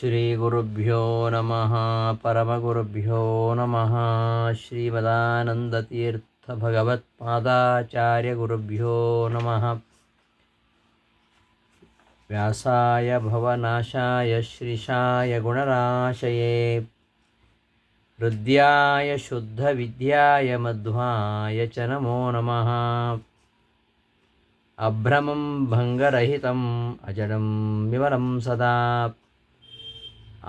ಶ್ರೀಗುರುಭ್ಯೋ ನಮಃ ಪರಮಗುರುಭ್ಯೋ ನಮಃ ಶ್ರೀಮದಾನಂದತೀರ್ಥಭಗವತ್ಪಾದಾಚಾರ್ಯಗುರುಭ್ಯೋ ನಮಃ ವ್ಯಾಸಾಯ ಭವನಾಶಾಯ ಶ್ರೀಶಾಯ ಗುಣರಾಶಯೇ ಹೃದ್ಯಾಯ ಶುದ್ಧವಿದ್ಯಾಯ ಮಧ್ವಾಯ ಚ ನಮೋ ನಮಃ ಅಭ್ರಮಂ ಭಂಗರಹಿತಂ ಅಜಡಂ ವಿಮಲಂ ಸದಾ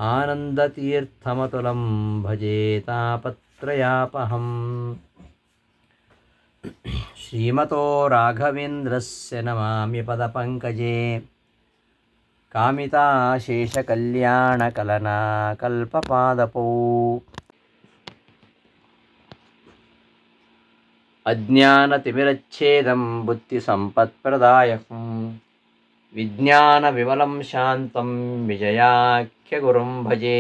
ಆನಂದತೀರ್ಥಮತುಲಂ ಭಜೆ ತಾಪತ್ರಯಾಪಹಂ ಶ್ರೀಮತೋ ರಾಘವೇಂದ್ರಸ್ಯ ನಮಾಮಿ ಪದಪಂಕಜೇ ಕಾಮಿತಾಶೇಷಕಲ್ಯಾಣಕಲನಾ ಕಲ್ಪಪಾದಪೌ ಅಜ್ಞಾನತಿಮಿರಚ್ಛೇದಂ ಬುದ್ಧಿಸಂಪತ್ಪ್ರದಾಯಕಂ ವಿಜ್ಞಾನವಿಮಲಂ ಶಾಂತಂ ವಿಜಯಾಖ್ಯಗುರುಂ ಭಜೆ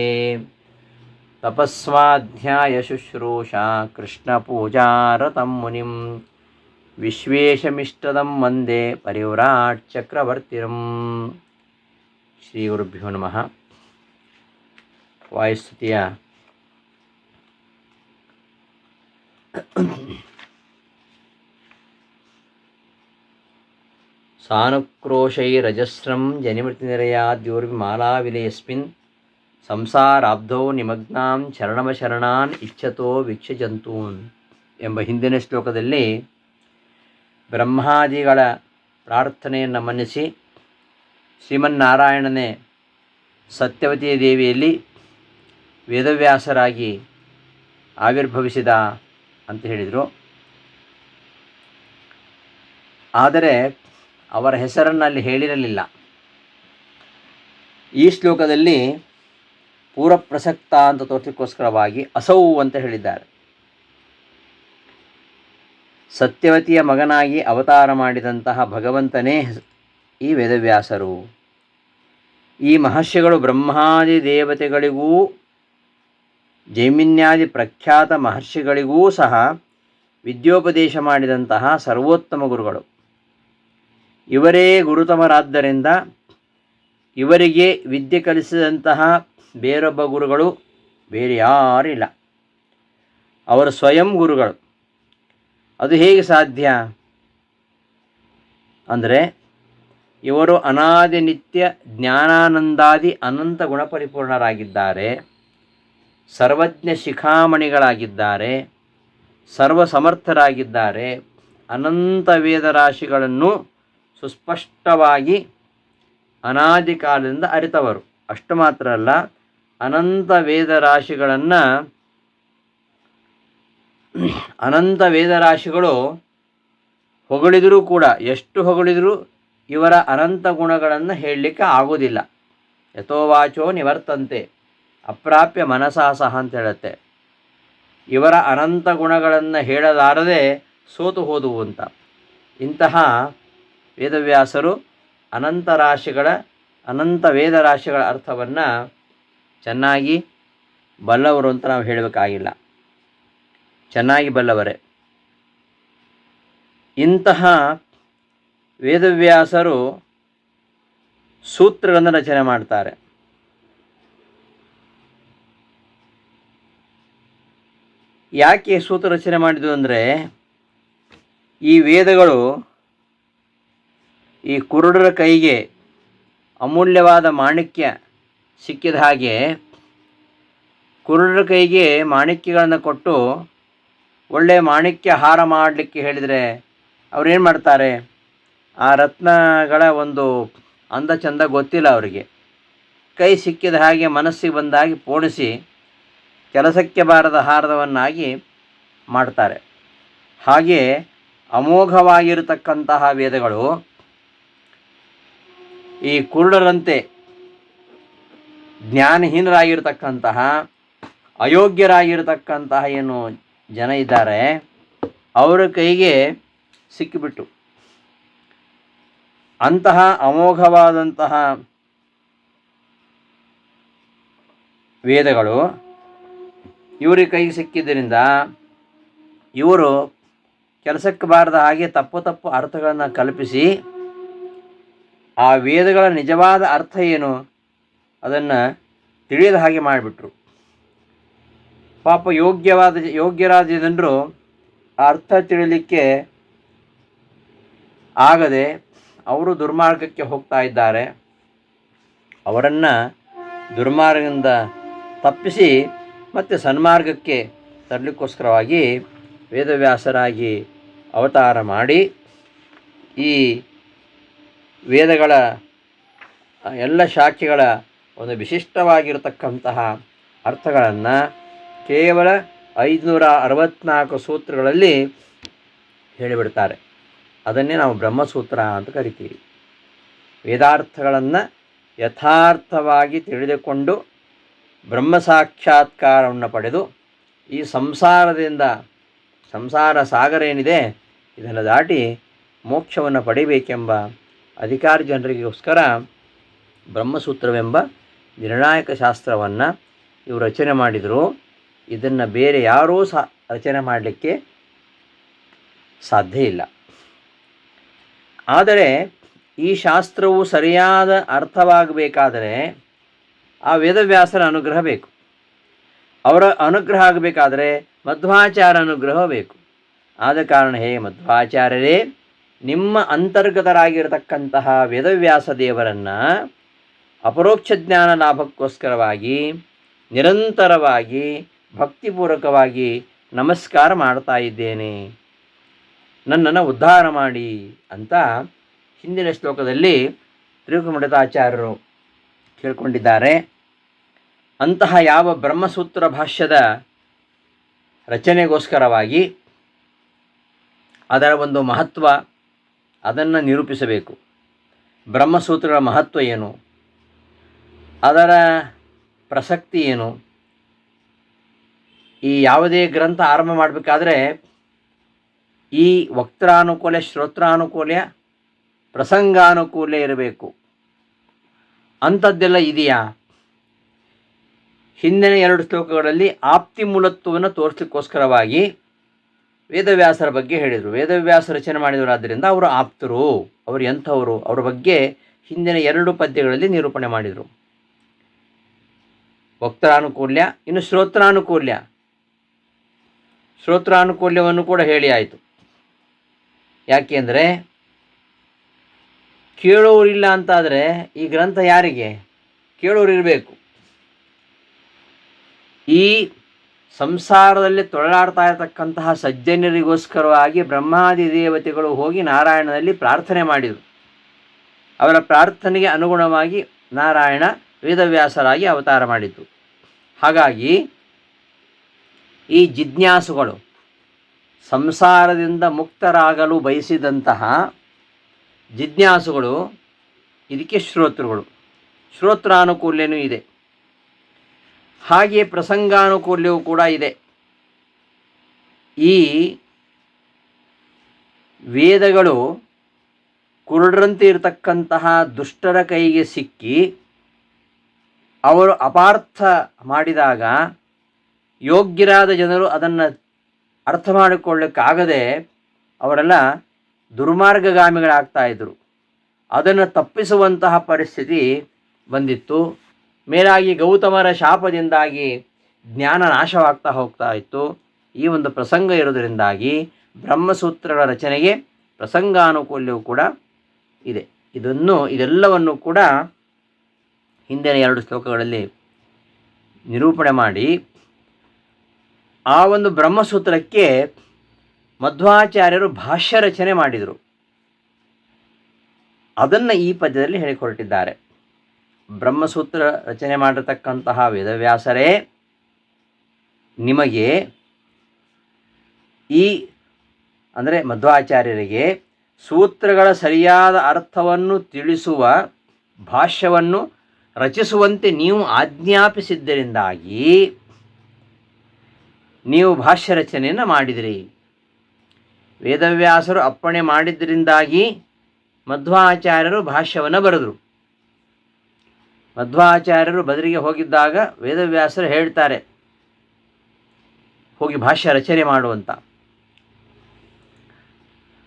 ತಪಸ್ವಾಧ್ಯಾಯಶುಶ್ರೂಷಾ ಕೃಷ್ಣಪೂಜಾರತಂ ಮುನಿಂ ವಿಶ್ವೇಶಮಿಷ್ಟದಂ ವಂದೇ ಪರಿವ್ರಾಟ್ ಚಕ್ರವರ್ತಿಂ. ಶ್ರೀ ಗುರುಭ್ಯೋ ನಮಃ. ವಾಯುಸ್ತುತಿಯ ಸಾನುಕ್ರೋಶೈರಜಸ್ರಂ ಜನಿಮೃತಿನಿರಯಾದ್ಯೋರ್ವಿಮಾಲಾವಿಲೇಸ್ಮಿನ್ ಸಂಸಾರಾಬ್ಧೋ ನಿಮಗ್ನಾಂ ಶರಣಮಶರಣಾನ್ ಇಚ್ಛತೋ ವೀಕ್ಷ್ಯಜಂತೂನ್ ಎಂಬ ಹಿಂದಿನ ಶ್ಲೋಕದಲ್ಲಿ ಬ್ರಹ್ಮಾದಿಗಳ ಪ್ರಾರ್ಥನೆಯನ್ನು ಮನ್ನಿಸಿ ಶ್ರೀಮನ್ನಾರಾಯಣನೇ ಸತ್ಯವತಿ ದೇವಿಯಲ್ಲಿ ವೇದವ್ಯಾಸರಾಗಿ ಆವಿರ್ಭವಿಸಿದ ಅಂತ ಹೇಳಿದರು. ಆದರೆ ಅವರ ಹೆಸರನ್ನು ಅಲ್ಲಿ ಹೇಳಿರಲಿಲ್ಲ. ಈ ಶ್ಲೋಕದಲ್ಲಿ ಪೂರ್ವಪ್ರಸಕ್ತ ಅಂತ ತೋರಿಸೋಕ್ಕೋಸ್ಕರವಾಗಿ ಅಸೌ ಅಂತ ಹೇಳಿದ್ದಾರೆ. ಸತ್ಯವತಿಯ ಮಗನಾಗಿ ಅವತಾರ ಮಾಡಿದಂತಹ ಭಗವಂತನೇ ಈ ವೇದವ್ಯಾಸರು. ಈ ಮಹರ್ಷಿಗಳು ಬ್ರಹ್ಮಾದಿ ದೇವತೆಗಳಿಗೂ ಜೈಮಿನ್ಯಾದಿ ಪ್ರಖ್ಯಾತ ಮಹರ್ಷಿಗಳಿಗೂ ಸಹ ವಿದ್ಯೋಪದೇಶ ಮಾಡಿದಂತಹ ಸರ್ವೋತ್ತಮ ಗುರುಗಳು. ಇವರೇ ಗುರುತಮರಾದ್ದರಿಂದ ಇವರಿಗೆ ವಿದ್ಯೆ ಕಲಿಸಿದಂತಹ ಬೇರೊಬ್ಬ ಗುರುಗಳು ಬೇರೆ ಯಾರಿಲ್ಲ. ಅವರು ಸ್ವಯಂ ಗುರುಗಳು. ಅದು ಹೇಗೆ ಸಾಧ್ಯ ಅಂದರೆ, ಇವರು ಅನಾದಿ ನಿತ್ಯ ಜ್ಞಾನಾನಂದಾದಿ ಅನಂತ ಗುಣಪರಿಪೂರ್ಣರಾಗಿದ್ದಾರೆ, ಸರ್ವಜ್ಞ ಶಿಖಾಮಣಿಗಳಾಗಿದ್ದಾರೆ, ಸರ್ವಸಮರ್ಥರಾಗಿದ್ದಾರೆ, ಅನಂತ ವೇದರಾಶಿಗಳನ್ನು ಸುಸ್ಪಷ್ಟವಾಗಿ ಅನಾದಿ ಕಾಲದಿಂದ ಅರಿತವರು. ಅಷ್ಟು ಮಾತ್ರ ಅಲ್ಲ, ಅನಂತ ವೇದರಾಶಿಗಳು ಹೊಗಳಿದರೂ ಕೂಡ, ಎಷ್ಟು ಹೊಗಳಿದರೂ ಇವರ ಅನಂತ ಗುಣಗಳನ್ನು ಹೇಳಲಿಕ್ಕೆ ಆಗೋದಿಲ್ಲ. ಯಥೋವಾಚೋ ನಿವರ್ತಂತೆ ಅಪ್ರಾಪ್ಯ ಮನಸಾ ಸಹ ಅಂತ ಹೇಳುತ್ತೆ. ಇವರ ಅನಂತ ಗುಣಗಳನ್ನು ಹೇಳಲಾರದೆ ಸೋತು ಹೋದುವು ಅಂತ. ಇಂತಹ ವೇದವ್ಯಾಸರು ಅನಂತ ವೇದರಾಶಿಗಳ ಅರ್ಥವನ್ನು ಚೆನ್ನಾಗಿ ಬಲ್ಲವರು ಅಂತ ನಾವು ಹೇಳಬೇಕಾಗಿಲ್ಲ, ಚೆನ್ನಾಗಿ ಬಲ್ಲವರೇ. ಇಂತಹ ವೇದವ್ಯಾಸರು ಸೂತ್ರಗಳನ್ನು ರಚನೆ ಮಾಡ್ತಾರೆ. ಯಾಕೆ ಸೂತ್ರ ರಚನೆ ಮಾಡಿದ್ವು ಅಂದರೆ, ಈ ವೇದಗಳು ಈ ಕುರುಡರ ಕೈಗೆ ಅಮೂಲ್ಯವಾದ ಮಾಣಿಕ್ಯ ಸಿಕ್ಕಿದ ಹಾಗೆ ಕುರುಡರ ಕೈಗೆ ಮಾಣಿಕ್ಯಗಳನ್ನು ಕೊಟ್ಟು ಒಳ್ಳೆಯ ಮಾಣಿಕ್ಯ ಹಾರ ಮಾಡಲಿಕ್ಕೆ ಹೇಳಿದರೆ ಅವರೇನು ಮಾಡ್ತಾರೆ? ಆ ರತ್ನಗಳ ಒಂದು ಅಂದ ಚಂದ ಗೊತ್ತಿಲ್ಲ ಅವರಿಗೆ. ಕೈ ಸಿಕ್ಕಿದ ಹಾಗೆ ಮನಸ್ಸಿಗೆ ಬಂದಾಗಿ ಪೋಣಿಸಿ ಕೆಲಸಕ್ಕೆ ಬಾರದ ಹಾರದವನ್ನಾಗಿ ಮಾಡ್ತಾರೆ. ಹಾಗೆ ಅಮೋಘವಾಗಿರತಕ್ಕಂತಹ ವೇದಗಳು ಈ ಕುರುಡರಂತೆ ಜ್ಞಾನಹೀನರಾಗಿರ್ತಕ್ಕಂತಹ ಅಯೋಗ್ಯರಾಗಿರ್ತಕ್ಕಂತಹ ಏನು ಜನ ಇದ್ದಾರೆ ಅವರ ಕೈಗೆ ಸಿಕ್ಕಿಬಿಟ್ಟು, ಅಂತಹ ಅಮೋಘವಾದಂತಹ ವೇದಗಳು ಇವರಿಗೆ ಕೈಗೆ ಸಿಕ್ಕಿದ್ದರಿಂದ ಇವರು ಕೆಲಸಕ್ಕೆ ಬಾರದ ಹಾಗೆ ತಪ್ಪು ಅರ್ಥಗಳನ್ನು ಕಲ್ಪಿಸಿ ಆ ವೇದಗಳ ನಿಜವಾದ ಅರ್ಥ ಏನು ಅದನ್ನು ತಿಳಿಯದ ಹಾಗೆ ಮಾಡಿಬಿಟ್ರು. ಪಾಪ ಯೋಗ್ಯರಾದ ಜನರು ಅರ್ಥ ತಿಳಿಲಿಕ್ಕೆ ಆಗದೆ ಅವರು ದುರ್ಮಾರ್ಗಕ್ಕೆ ಹೋಗ್ತಾ ಇದ್ದಾರೆ. ಅವರನ್ನು ದುರ್ಮಾರ್ಗದಿಂದ ತಪ್ಪಿಸಿ ಮತ್ತು ಸನ್ಮಾರ್ಗಕ್ಕೆ ತರಲಿಕ್ಕೋಸ್ಕರವಾಗಿ ವೇದವ್ಯಾಸರಾಗಿ ಅವತಾರ ಮಾಡಿ ಈ ವೇದಗಳ ಎಲ್ಲ ಶಾಖೆಗಳ ಒಂದು ವಿಶಿಷ್ಟವಾಗಿರತಕ್ಕಂತಹ ಅರ್ಥಗಳನ್ನು ಕೇವಲ 564 ಸೂತ್ರಗಳಲ್ಲಿ ಹೇಳಿಬಿಡ್ತಾರೆ. ಅದನ್ನೇ ನಾವು ಬ್ರಹ್ಮಸೂತ್ರ ಅಂತ ಕರಿತೀವಿ. ವೇದಾರ್ಥಗಳನ್ನು ಯಥಾರ್ಥವಾಗಿ ತಿಳಿದುಕೊಂಡು ಬ್ರಹ್ಮ ಸಾಕ್ಷಾತ್ಕಾರವನ್ನು ಪಡೆದು ಈ ಸಂಸಾರ ಸಾಗರ ಏನಿದೆ ಇದನ್ನು ದಾಟಿ ಮೋಕ್ಷವನ್ನು ಪಡಿಬೇಕೆಂಬ ಅಧಿಕಾರಿ ಜನರಿಗೋಸ್ಕರ ಬ್ರಹ್ಮಸೂತ್ರವೆಂಬ ನಿರ್ಣಾಯಕ ಶಾಸ್ತ್ರವನ್ನು ಇವರು ರಚನೆ ಮಾಡಿದರು. ಇದನ್ನು ಬೇರೆ ಯಾರೂ ರಚನೆ ಮಾಡಲಿಕ್ಕೆ ಸಾಧ್ಯ ಇಲ್ಲ. ಆದರೆ ಈ ಶಾಸ್ತ್ರವು ಸರಿಯಾದ ಅರ್ಥವಾಗಬೇಕಾದರೆ ಆ ವೇದವ್ಯಾಸರ ಅನುಗ್ರಹ ಬೇಕು. ಅವರ ಅನುಗ್ರಹ ಆಗಬೇಕಾದರೆ ಮಧ್ವಾಚಾರ್ಯ ಅನುಗ್ರಹ ಬೇಕು. ಆದ ಕಾರಣ ಹೇ ಮಧ್ವಾಚಾರ್ಯರೇ, ನಿಮ್ಮ ಅಂತರ್ಗತರಾಗಿರತಕ್ಕಂತಹ ವೇದವ್ಯಾಸ ದೇವರನ್ನು ಅಪರೋಕ್ಷ ಜ್ಞಾನ ಲಾಭಕ್ಕೋಸ್ಕರವಾಗಿ ನಿರಂತರವಾಗಿ ಭಕ್ತಿಪೂರ್ವಕವಾಗಿ ನಮಸ್ಕಾರ ಮಾಡ್ತಾ ಇದ್ದೇನೆ, ನನ್ನನ್ನು ಉದ್ಧಾರ ಮಾಡಿ ಅಂತ ಹಿಂದಿನ ಶ್ಲೋಕದಲ್ಲಿ ತ್ರಿವಿಕ್ರಮಠಾಚಾರ್ಯರು ಕೇಳಿಕೊಂಡಿದ್ದಾರೆ. ಅಂತಹ ಯಾವ ಬ್ರಹ್ಮಸೂತ್ರ ಭಾಷ್ಯದ ರಚನೆಗೋಸ್ಕರವಾಗಿ ಅದರ ಒಂದು ಮಹತ್ವ ಅದನ್ನು ನಿರೂಪಿಸಬೇಕು. ಬ್ರಹ್ಮಸೂತ್ರಗಳ ಮಹತ್ವ ಏನು, ಅದರ ಪ್ರಸಕ್ತಿ ಏನು. ಈ ಯಾವುದೇ ಗ್ರಂಥ ಆರಂಭ ಮಾಡಬೇಕಾದ್ರೆ ಈ ವಕ್ತಾನುಕೂಲ, ಶ್ರೋತ್ರಾನುಕೂಲ, ಪ್ರಸಂಗಾನುಕೂಲ ಇರಬೇಕು. ಅಂಥದ್ದೆಲ್ಲ ಇದೆಯಾ? ಹಿಂದಿನ 2 ಶ್ಲೋಕಗಳಲ್ಲಿ ಆಪ್ತಿ ಮೂಲತ್ವವನ್ನು ತೋರಿಸಲಿಕ್ಕೋಸ್ಕರವಾಗಿ ವೇದವ್ಯಾಸರ ಬಗ್ಗೆ ಹೇಳಿದರು. ವೇದವ್ಯಾಸ ರಚನೆ ಮಾಡಿದವರಾದ್ದರಿಂದ ಅವರು ಆಪ್ತರು, ಅವರು ಎಂಥವರು, ಅವರ ಬಗ್ಗೆ ಹಿಂದಿನ 2 ಪದ್ಯಗಳಲ್ಲಿ ನಿರೂಪಣೆ ಮಾಡಿದರು. ವಕ್ತಾನುಕೂಲ್ಯ, ಇನ್ನು ಶ್ರೋತ್ರಾನುಕೂಲ್ಯವನ್ನು ಕೂಡ ಹೇಳಿ ಆಯಿತು. ಯಾಕೆಂದರೆ ಕೇಳೋರಿಲ್ಲ ಅಂತಾದರೆ ಈ ಗ್ರಂಥ ಯಾರಿಗೆ? ಕೇಳೋರಿರಬೇಕು. ಈ ಸಂಸಾರದಲ್ಲಿ ತೊಳಲಾಡ್ತಾ ಇರತಕ್ಕಂತಹ ಸಜ್ಜನರಿಗೋಸ್ಕರವಾಗಿ ಬ್ರಹ್ಮಾದಿ ದೇವತೆಗಳು ಹೋಗಿ ನಾರಾಯಣನಲ್ಲಿ ಪ್ರಾರ್ಥನೆ ಮಾಡಿದರು. ಅವರ ಪ್ರಾರ್ಥನೆಗೆ ಅನುಗುಣವಾಗಿ ನಾರಾಯಣ ವೇದವ್ಯಾಸರಾಗಿ ಅವತಾರ ಮಾಡಿತು. ಹಾಗಾಗಿ ಈ ಜಿಜ್ಞಾಸುಗಳು ಸಂಸಾರದಿಂದ ಮುಕ್ತರಾಗಲು ಬಯಸಿದಂತಹ ಜಿಜ್ಞಾಸುಗಳು ಇದಕ್ಕೆ ಶ್ರೋತ್ರಾನುಕೂಲ್ಯನೂ ಇದೆ, ಹಾಗೆಯೇ ಪ್ರಸಂಗಾನುಕೂಲ್ಯವೂ ಕೂಡ ಇದೆ. ಈ ವೇದಗಳು ಕುರುಡರಂತೆ ಇರತಕ್ಕಂತಹ ದುಷ್ಟರ ಕೈಗೆ ಸಿಕ್ಕಿ ಅವರು ಅಪಾರ್ಥ ಮಾಡಿದಾಗ ಯೋಗ್ಯರಾದ ಜನರು ಅದನ್ನು ಅರ್ಥ ಮಾಡಿಕೊಳ್ಳಕ್ಕಾಗದೆ ಅವರೆಲ್ಲ ದುರ್ಮಾರ್ಗಗಾಮಿಗಳಾಗ್ತಾಯಿದ್ರು. ಅದನ್ನು ತಪ್ಪಿಸುವಂತಹ ಪರಿಸ್ಥಿತಿ ಬಂದಿತ್ತು. ಮೇಲಾಗಿ ಗೌತಮರ ಶಾಪದಿಂದಾಗಿ ಜ್ಞಾನ ನಾಶವಾಗ್ತಾ ಹೋಗ್ತಾ ಇತ್ತು. ಈ ಒಂದು ಪ್ರಸಂಗ ಇರೋದರಿಂದಾಗಿ ಬ್ರಹ್ಮಸೂತ್ರಗಳ ರಚನೆಗೆ ಪ್ರಸಂಗಾನುಕೂಲ್ಯವೂ ಕೂಡ ಇದೆ. ಇದೆಲ್ಲವನ್ನು ಕೂಡ ಹಿಂದಿನ 2 ಶ್ಲೋಕಗಳಲ್ಲಿ ನಿರೂಪಣೆ ಮಾಡಿ ಆ ಒಂದು ಬ್ರಹ್ಮಸೂತ್ರಕ್ಕೆ ಮಧ್ವಾಚಾರ್ಯರು ಭಾಷ್ಯ ರಚನೆ ಮಾಡಿದರು. ಅದನ್ನು ಈ ಪದ್ಯದಲ್ಲಿ ಹೇಳಿಕೊಟ್ಟಿದ್ದಾರೆ. ಬ್ರಹ್ಮಸೂತ್ರ ರಚನೆ ಮಾಡಿರತಕ್ಕಂತಹ ವೇದವ್ಯಾಸರೇ, ನಿಮಗೆ ಅಂದರೆ ಮಧ್ವಾಚಾರ್ಯರಿಗೆ ಸೂತ್ರಗಳ ಸರಿಯಾದ ಅರ್ಥವನ್ನು ತಿಳಿಸುವ ಭಾಷ್ಯವನ್ನು ರಚಿಸುವಂತೆ ನೀವು ಆಜ್ಞಾಪಿಸಿದ್ದರಿಂದಾಗಿ ನೀವು ಭಾಷ್ಯ ರಚನೆಯನ್ನು ಮಾಡಿದಿರಿ. ವೇದವ್ಯಾಸರು ಅಪ್ಪಣೆ ಮಾಡಿದ್ದರಿಂದಾಗಿ ಮಧ್ವಾಚಾರ್ಯರು ಭಾಷ್ಯವನ್ನು ಬರೆದರು. ಮಧ್ವಾಚಾರ್ಯರು ಬದರಿಗೆ ಹೋಗಿದ್ದಾಗ ವೇದವ್ಯಾಸರು ಹೇಳ್ತಾರೆ, ಹೋಗಿ ಭಾಷ್ಯ ರಚನೆ ಮಾಡುವಂತ.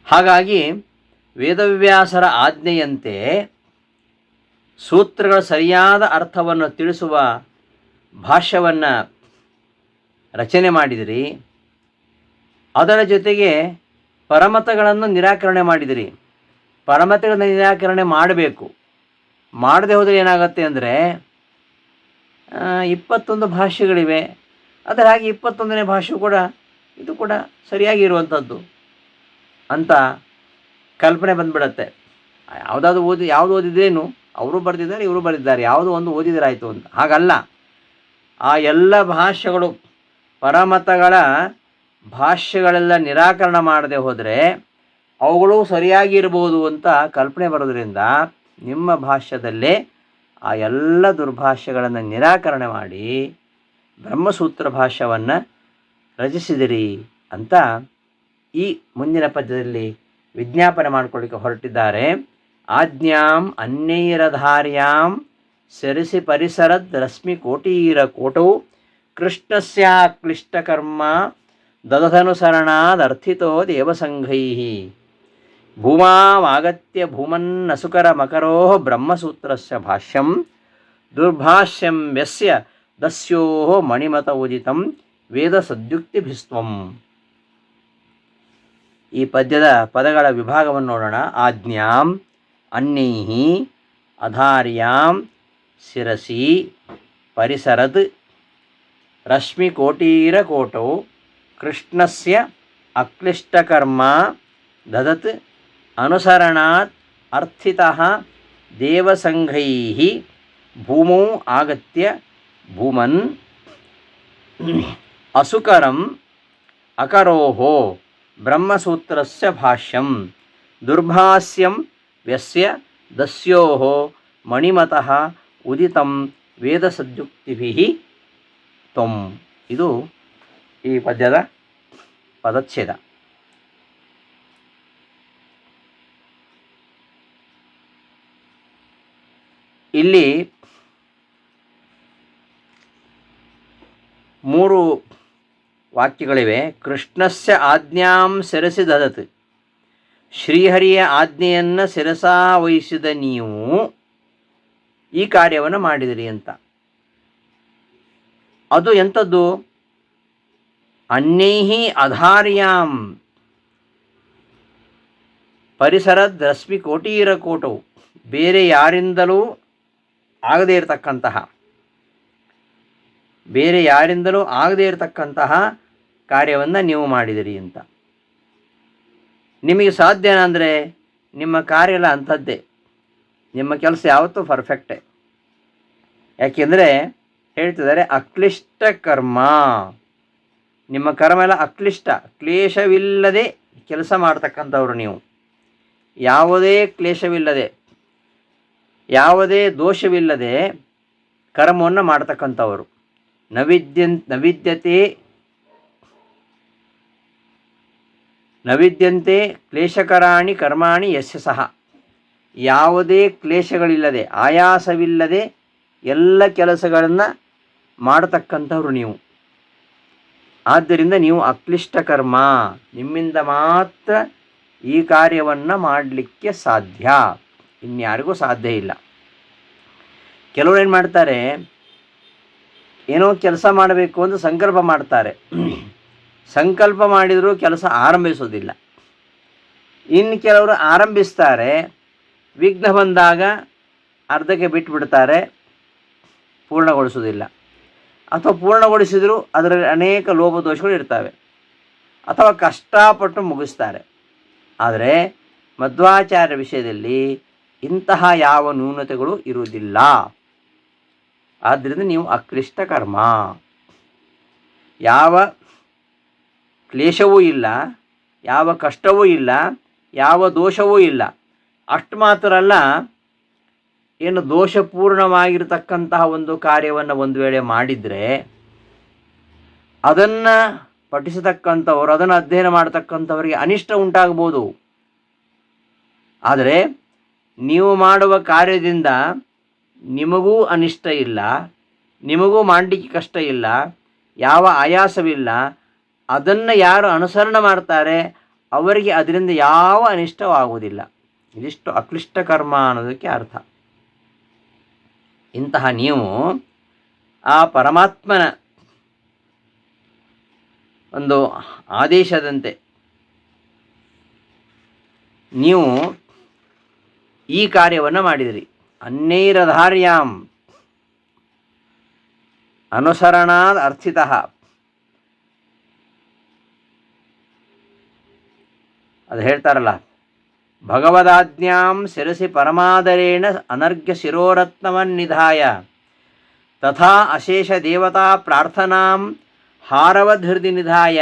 ಹಾಗಾಗಿ ವೇದವ್ಯಾಸರ ಆಜ್ಞೆಯಂತೆ ಸೂತ್ರಗಳ ಸರಿಯಾದ ಅರ್ಥವನ್ನು ತಿಳಿಸುವ ಭಾಷ್ಯವನ್ನು ರಚನೆ ಮಾಡಿದಿರಿ, ಅದರ ಜೊತೆಗೆ ಪರಮತಗಳನ್ನು ನಿರಾಕರಣೆ ಮಾಡಿದಿರಿ. ಪರಮತಗಳನ್ನು ನಿರಾಕರಣೆ ಮಾಡಬೇಕು. ಮಾಡದೆ ಹೋದರೆ ಏನಾಗುತ್ತೆ ಅಂದರೆ 21 ಭಾಷ್ಯಗಳಿವೆ, ಅದರ ಹಾಗೆ 21ನೇ ಭಾಷ್ಯ ಕೂಡ ಇದು ಕೂಡ ಸರಿಯಾಗಿರುವಂಥದ್ದು ಅಂತ ಕಲ್ಪನೆ ಬಂದುಬಿಡತ್ತೆ. ಯಾವುದು ಓದಿದ್ರೇನು ಅವರು ಬರೆದಿದ್ದಾರೆ, ಇವರು ಬರೆದಿದ್ದಾರೆ, ಯಾವುದೋ ಒಂದು ಓದಿದರಾಯಿತು ಅಂತ. ಹಾಗಲ್ಲ. ಆ ಎಲ್ಲ ಭಾಷ್ಯಗಳು ಪರಮತಗಳ ಭಾಷ್ಯಗಳೆಲ್ಲ ನಿರಾಕರಣ ಮಾಡದೆ ಹೋದರೆ ಅವುಗಳು ಸರಿಯಾಗಿ ಇರ್ಬೋದು ಅಂತ ಕಲ್ಪನೆ ಬರೋದ್ರಿಂದ ನಿಮ್ಮ ಭಾಷ್ಯದಲ್ಲೇ ಆ ಎಲ್ಲ ದುರ್ಭಾಷ್ಯಗಳನ್ನು ನಿರಾಕರಣೆ ಮಾಡಿ ಬ್ರಹ್ಮಸೂತ್ರ ಭಾಷ್ಯವನ್ನು ರಚಿಸಿದಿರಿ ಅಂತ ಈ ಮುಂದಿನ ಪದ್ಯದಲ್ಲಿ ವಿಜ್ಞಾಪನೆ ಮಾಡಿಕೊಳ್ಳಿಕ್ಕೆ ಹೊರಟಿದ್ದಾರೆ. ಆಜ್ಞಾಂ ಅನ್ಯೈರಧಾರ್ಯಾಂ ಸರಿಸಿ ಪರಿಸರದ್ ರಶ್ಮಿ ಕೋಟೀರ ಕೋಟೌ ಕೃಷ್ಣಸ್ಯ ಕ್ಲಿಷ್ಟಕರ್ಮ ದದಧನುಸರಣಾದರ್ಥಿತೋ ದೇವಸಂಘೈಃ ಭೂಮಾವಾಗತ್ಯ ಭೂಮನ್ನಸುಕರ ಮಕರೋ ಬ್ರಹ್ಮಸೂತ್ರಸ್ಯ ಭಾಷ್ಯಂ ದುರ್ಭಾಷ್ಯಂ ಯಸ್ಯ ದಸ್ಯೋ ಮಣಿಮತ ಉದಿತಂ ವೇದ ಸದ್ಯುಕ್ತಿಭಿಸ್ತ್ವಂ. ಈ ಪದ್ಯದ ಪದಗಳ ವಿಭಾಗವನ್ನು ನೋಡೋಣ. ಆಜ್ಞಾಂ ಅನ್ಯೈಃ ಅಧಾರ್ಯಾಂ ಶಿರಸಿ ಪರಿಸರದ್ ರಶ್ಮಿಕೋಟೀರ ಕೋಟೌ ಕೃಷ್ಣಸ್ಯ ಅಕ್ಲಿಷ್ಟಕರ್ಮ ದದತ್ ಅನುಸರಣಾತ್ ಅರ್ಥಿತಃ ದೇವಸಂಘೈಃ ಭೂಮೌ ಆಗತ್ಯ ಭೂಮನ್ ಅಸುಕರಂ ಅಕರೋಃ ಬ್ರಹ್ಮಸೂತ್ರಸ್ಯ ಭಾಷ್ಯಂ ದುರ್ಭಾಷ್ಯಂ ವ್ಯಸ್ಯ ದಸ್ಯೋಃ ಮಣಿಮತಃ ಉದಿತಂ ವೇದಸದ್ಯುಕ್ತಿಭಿಃ ತ್ವಂ. ಇದು ಈ ಪದ್ಯದ ಪದಚ್ಛೇದ. ಇಲ್ಲಿ 3 ವಾಕ್ಯಗಳಿವೆ. ಕೃಷ್ಣಸ್ಯ ಆಜ್ಞಾಂ ಶಿರಸಿ ದದತ್, ಶ್ರೀಹರಿಯ ಆಜ್ಞೆಯನ್ನು ಶಿರಸಾವಹಿಸಿದ ನೀವು ಈ ಕಾರ್ಯವನ್ನು ಮಾಡಿದಿರಿ ಅಂತ. ಅದು ಎಂಥದ್ದು? ಅನ್ಯೈಃ ಅಧಾರ್ಯಾಂ ಪರಿಸರದ್ ರಶ್ಮಿ ಕೋಟೀರ ಕೋಟೌ, ಬೇರೆ ಯಾರಿಂದಲೂ ಆಗದೇ ಇರತಕ್ಕಂತಹ ಕಾರ್ಯವನ್ನು ನೀವು ಮಾಡಿದಿರಿ ಅಂತ. ನಿಮಗೆ ಸಾಧ್ಯನಾ ಅಂದರೆ ನಿಮ್ಮ ಕಾರ್ಯ ಎಲ್ಲ ಅಂಥದ್ದೇ, ನಿಮ್ಮ ಕೆಲಸ ಯಾವತ್ತೂ ಪರ್ಫೆಕ್ಟೇ. ಯಾಕೆಂದರೆ ಹೇಳ್ತಿದ್ದಾರೆ ಅಕ್ಲಿಷ್ಟ ಕರ್ಮ, ನಿಮ್ಮ ಕರ್ಮ ಎಲ್ಲ ಅಕ್ಲಿಷ್ಟ, ಕ್ಲೇಶವಿಲ್ಲದೆ ಕೆಲಸ ಮಾಡ್ತಕ್ಕಂಥವ್ರು ನೀವು. ಯಾವುದೇ ಕ್ಲೇಶವಿಲ್ಲದೆ, ಯಾವುದೇ ದೋಷವಿಲ್ಲದೆ ಕರ್ಮವನ್ನು ಮಾಡ್ತಕ್ಕಂಥವರು. ನವಿದ್ಯಂತೆ ಕ್ಲೇಶಕರಾಣಿ ಕರ್ಮಾಣಿ ಯಸ್ಯ ಸಹ, ಯಾವುದೇ ಕ್ಲೇಶಗಳಿಲ್ಲದೆ ಆಯಾಸವಿಲ್ಲದೆ ಎಲ್ಲ ಕೆಲಸಗಳನ್ನು ಮಾಡತಕ್ಕಂಥವ್ರು ನೀವು. ಆದ್ದರಿಂದ ನೀವು ಅಕ್ಲಿಷ್ಟ ಕರ್ಮ, ನಿಮ್ಮಿಂದ ಮಾತ್ರ ಈ ಕಾರ್ಯವನ್ನು ಮಾಡಲಿಕ್ಕೆ ಸಾಧ್ಯ, ಇನ್ಯಾರಿಗೂ ಸಾಧ್ಯ ಇಲ್ಲ. ಕೆಲವರು ಏನು ಮಾಡ್ತಾರೆ, ಏನೋ ಕೆಲಸ ಮಾಡಬೇಕು ಅಂತ ಸಂಕಲ್ಪ ಮಾಡ್ತಾರೆ, ಸಂಕಲ್ಪ ಮಾಡಿದರೂ ಕೆಲಸ ಆರಂಭಿಸೋದಿಲ್ಲ. ಇನ್ನು ಕೆಲವರು ಆರಂಭಿಸ್ತಾರೆ, ವಿಘ್ನ ಬಂದಾಗ ಅರ್ಧಕ್ಕೆ ಬಿಟ್ಟುಬಿಡ್ತಾರೆ, ಪೂರ್ಣಗೊಳಿಸೋದಿಲ್ಲ. ಅಥವಾ ಪೂರ್ಣಗೊಳಿಸಿದರೂ ಅದರಲ್ಲಿ ಅನೇಕ ಲೋಪದೋಷಗಳು ಇರ್ತವೆ, ಅಥವಾ ಕಷ್ಟಪಟ್ಟು ಮುಗಿಸ್ತಾರೆ. ಆದರೆ ಮಧ್ವಾಚಾರ್ಯ ವಿಷಯದಲ್ಲಿ ಇಂತಹ ಯಾವ ನ್ಯೂನತೆಗಳು ಇರುವುದಿಲ್ಲ. ಆದ್ದರಿಂದ ನೀವು ಅಕ್ಲಿಷ್ಟ ಕರ್ಮ, ಯಾವ ಕ್ಲೇಶವೂ ಇಲ್ಲ, ಯಾವ ಕಷ್ಟವೂ ಇಲ್ಲ, ಯಾವ ದೋಷವೂ ಇಲ್ಲ. ಅಷ್ಟು ಮಾತ್ರ ಅಲ್ಲ, ಏನು ದೋಷಪೂರ್ಣವಾಗಿರತಕ್ಕಂತಹ ಒಂದು ಕಾರ್ಯವನ್ನು ಒಂದು ವೇಳೆ ಮಾಡಿದರೆ ಅದನ್ನು ಪಠಿಸತಕ್ಕಂಥವರು, ಅದನ್ನು ಅಧ್ಯಯನ ಮಾಡತಕ್ಕಂಥವರಿಗೆ ಅನಿಷ್ಟ ಉಂಟಾಗ್ಬೋದು. ಆದರೆ ನೀವು ಮಾಡುವ ಕಾರ್ಯದಿಂದ ನಿಮಗೂ ಅನಿಷ್ಟ ಇಲ್ಲ, ನಿಮಗೂ ಮಾಡಲಿಕ್ಕೆ ಕಷ್ಟ ಇಲ್ಲ, ಯಾವ ಆಯಾಸವಿಲ್ಲ. ಅದನ್ನು ಯಾರು ಅನುಸರಣೆ ಮಾಡ್ತಾರೆ ಅವರಿಗೆ ಅದರಿಂದ ಯಾವ ಅನಿಷ್ಟವಾಗುವುದಿಲ್ಲ. ಇದಿಷ್ಟು ಅಕ್ಲಿಷ್ಟ ಕರ್ಮ ಅನ್ನೋದಕ್ಕೆ ಅರ್ಥ. ಇಂತಹ ನೀವು ಆ ಪರಮಾತ್ಮನ ಒಂದು ಆದೇಶದಂತೆ ನೀವು ಈ ಕಾರ್ಯವನ್ನು ಮಾಡಿದಿರಿ. ಅನ್ಯೈರಧಾರ್ಯಾಂ ಅನುಸರಣಾದ್ ಅರ್ಥಿತಃ. ಅದು ಹೇಳ್ತಾರಲ್ಲ, ಭಗವದಾಜ್ಞಾಂ ಶಿರಸಿ ಪರಮಾದರೇಣ ಅನರ್ಘ್ಯ ಶಿರೋರತ್ನವನ್ನಿಧಾಯ ತಥಾ ಅಶೇಷ ದೇವತಾ ಪ್ರಾರ್ಥನಾಂ ಹಾರವಧೃತಿ ನಿಧಾಯ.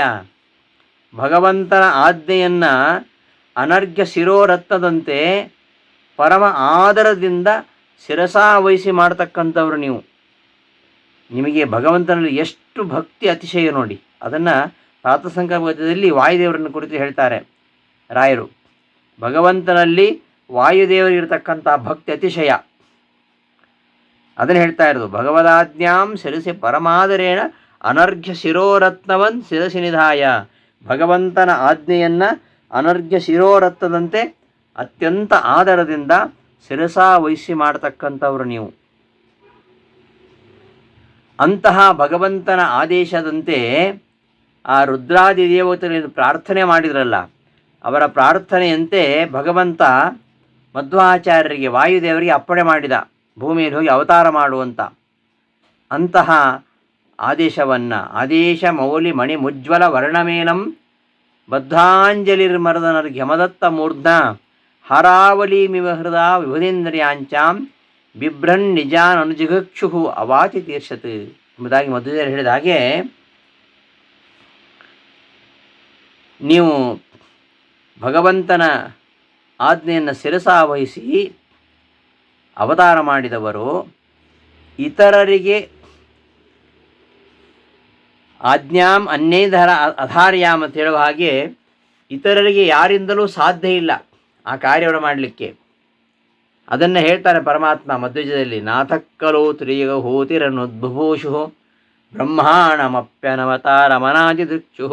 ಭಗವಂತನ ಆಜ್ಞೆಯನ್ನು ಅನರ್ಘ್ಯ ಶಿರೋರತ್ನದಂತೆ ಪರಮ ಆದರದಿಂದ ಶಿರಸಾವಹಿಸಿ ಮಾಡ್ತಕ್ಕಂಥವ್ರು ನೀವು. ನಿಮಗೆ ಭಗವಂತನಲ್ಲಿ ಎಷ್ಟು ಭಕ್ತಿ ಅತಿಶಯ ನೋಡಿ. ಅದನ್ನು ಪ್ರಾತಸಂಕಲ್ಪದಲ್ಲಿ ವಾಯುದೇವರನ್ನು ಕುರಿತು ಹೇಳ್ತಾರೆ ರಾಯರು. ಭಗವಂತನಲ್ಲಿ ವಾಯುದೇವರಿಗಿರ್ತಕ್ಕಂಥ ಭಕ್ತಿ ಅತಿಶಯ ಅದನ್ನು ಹೇಳ್ತಾ ಇರೋದು. ಭಗವದಾಜ್ಞಾಂ ಶಿರಸಿ ಪರಮಾದರೇಣ ಅನರ್ಘ್ಯ ಶಿರೋರತ್ನವನ್ ಶಿರಸಿ ನಿಧಾಯ. ಭಗವಂತನ ಆಜ್ಞೆಯನ್ನು ಅನರ್ಘ್ಯ ಶಿರೋರತ್ನದಂತೆ ಅತ್ಯಂತ ಆದರದಿಂದ ಶಿರಸಾವಹಿಸಿ ಮಾಡತಕ್ಕಂಥವ್ರು ನೀವು. ಅಂತಹ ಭಗವಂತನ ಆದೇಶದಂತೆ ಆ ರುದ್ರಾದಿ ದೇವತೆಗಳನ್ನು ಪ್ರಾರ್ಥನೆ ಮಾಡಿದ್ರಲ್ಲ, ಅವರ ಪ್ರಾರ್ಥನೆಯಂತೆ ಭಗವಂತ ಮಧ್ವಾಚಾರ್ಯರಿಗೆ ವಾಯುದೇವರಿಗೆ ಅಪ್ಪಣೆ ಮಾಡಿದ ಭೂಮಿಯಲ್ಲಿ ಹೋಗಿ ಅವತಾರ ಮಾಡುವಂಥ. ಅಂತಹ ಆದೇಶವನ್ನು ಆದೇಶ ಮೌಲಿ ಮಣಿ ಮುಜ್ವಲ ವರ್ಣಮೇನಂ ಬದ್ಧಾಂಜಲಿರ್ಮರ್ದನರ್ಘ್ಯಮದತ್ತ ಮೂರ್ಧ್ನ ಹಾರಾವಲೀಮಿವ ಹೃದ ವಿಭುಧೇಂದ್ರಿಯಾಂಚಾಂ ಬಿಭ್ರನ್ ನಿಜಾನ್ ಅನುಜಿಘಕ್ಷು ಅವಾಚಿ ತೀರ್ಷತ್ ಎಂಬುದಾಗಿ ಮಧ್ವದೇವರು ಹೇಳಿದ ಹಾಗೆ, ನೀವು ಭಗವಂತನ ಆಜ್ಞೆಯನ್ನು ಶಿರಸಾವಹಿಸಿ ಅವತಾರ ಮಾಡಿದವರು ಇತರರಿಗೆ ಆಜ್ಞಾಂ ಅನ್ಯೈಧರ ಅಧಾರ್ಯಾಮ್ ಅಂತ ಹೇಳುವ ಹಾಗೆ ಇತರರಿಗೆ ಯಾರಿಂದಲೂ ಸಾಧ್ಯ ಇಲ್ಲ ಆ ಕಾರ್ಯವನ್ನು ಮಾಡಲಿಕ್ಕೆ. ಅದನ್ನು ಹೇಳ್ತಾರೆ ಪರಮಾತ್ಮ ಮಧ್ವಜದಲ್ಲಿ. ನಾಥಕ್ಕಲೋ ತ್ರಿಯಗಹೋತಿರನುದ್ಭೂಷು ಬ್ರಹ್ಮಾಣಮಪ್ಯನವತಾರಮನಾದಿದೃಕ್ಷು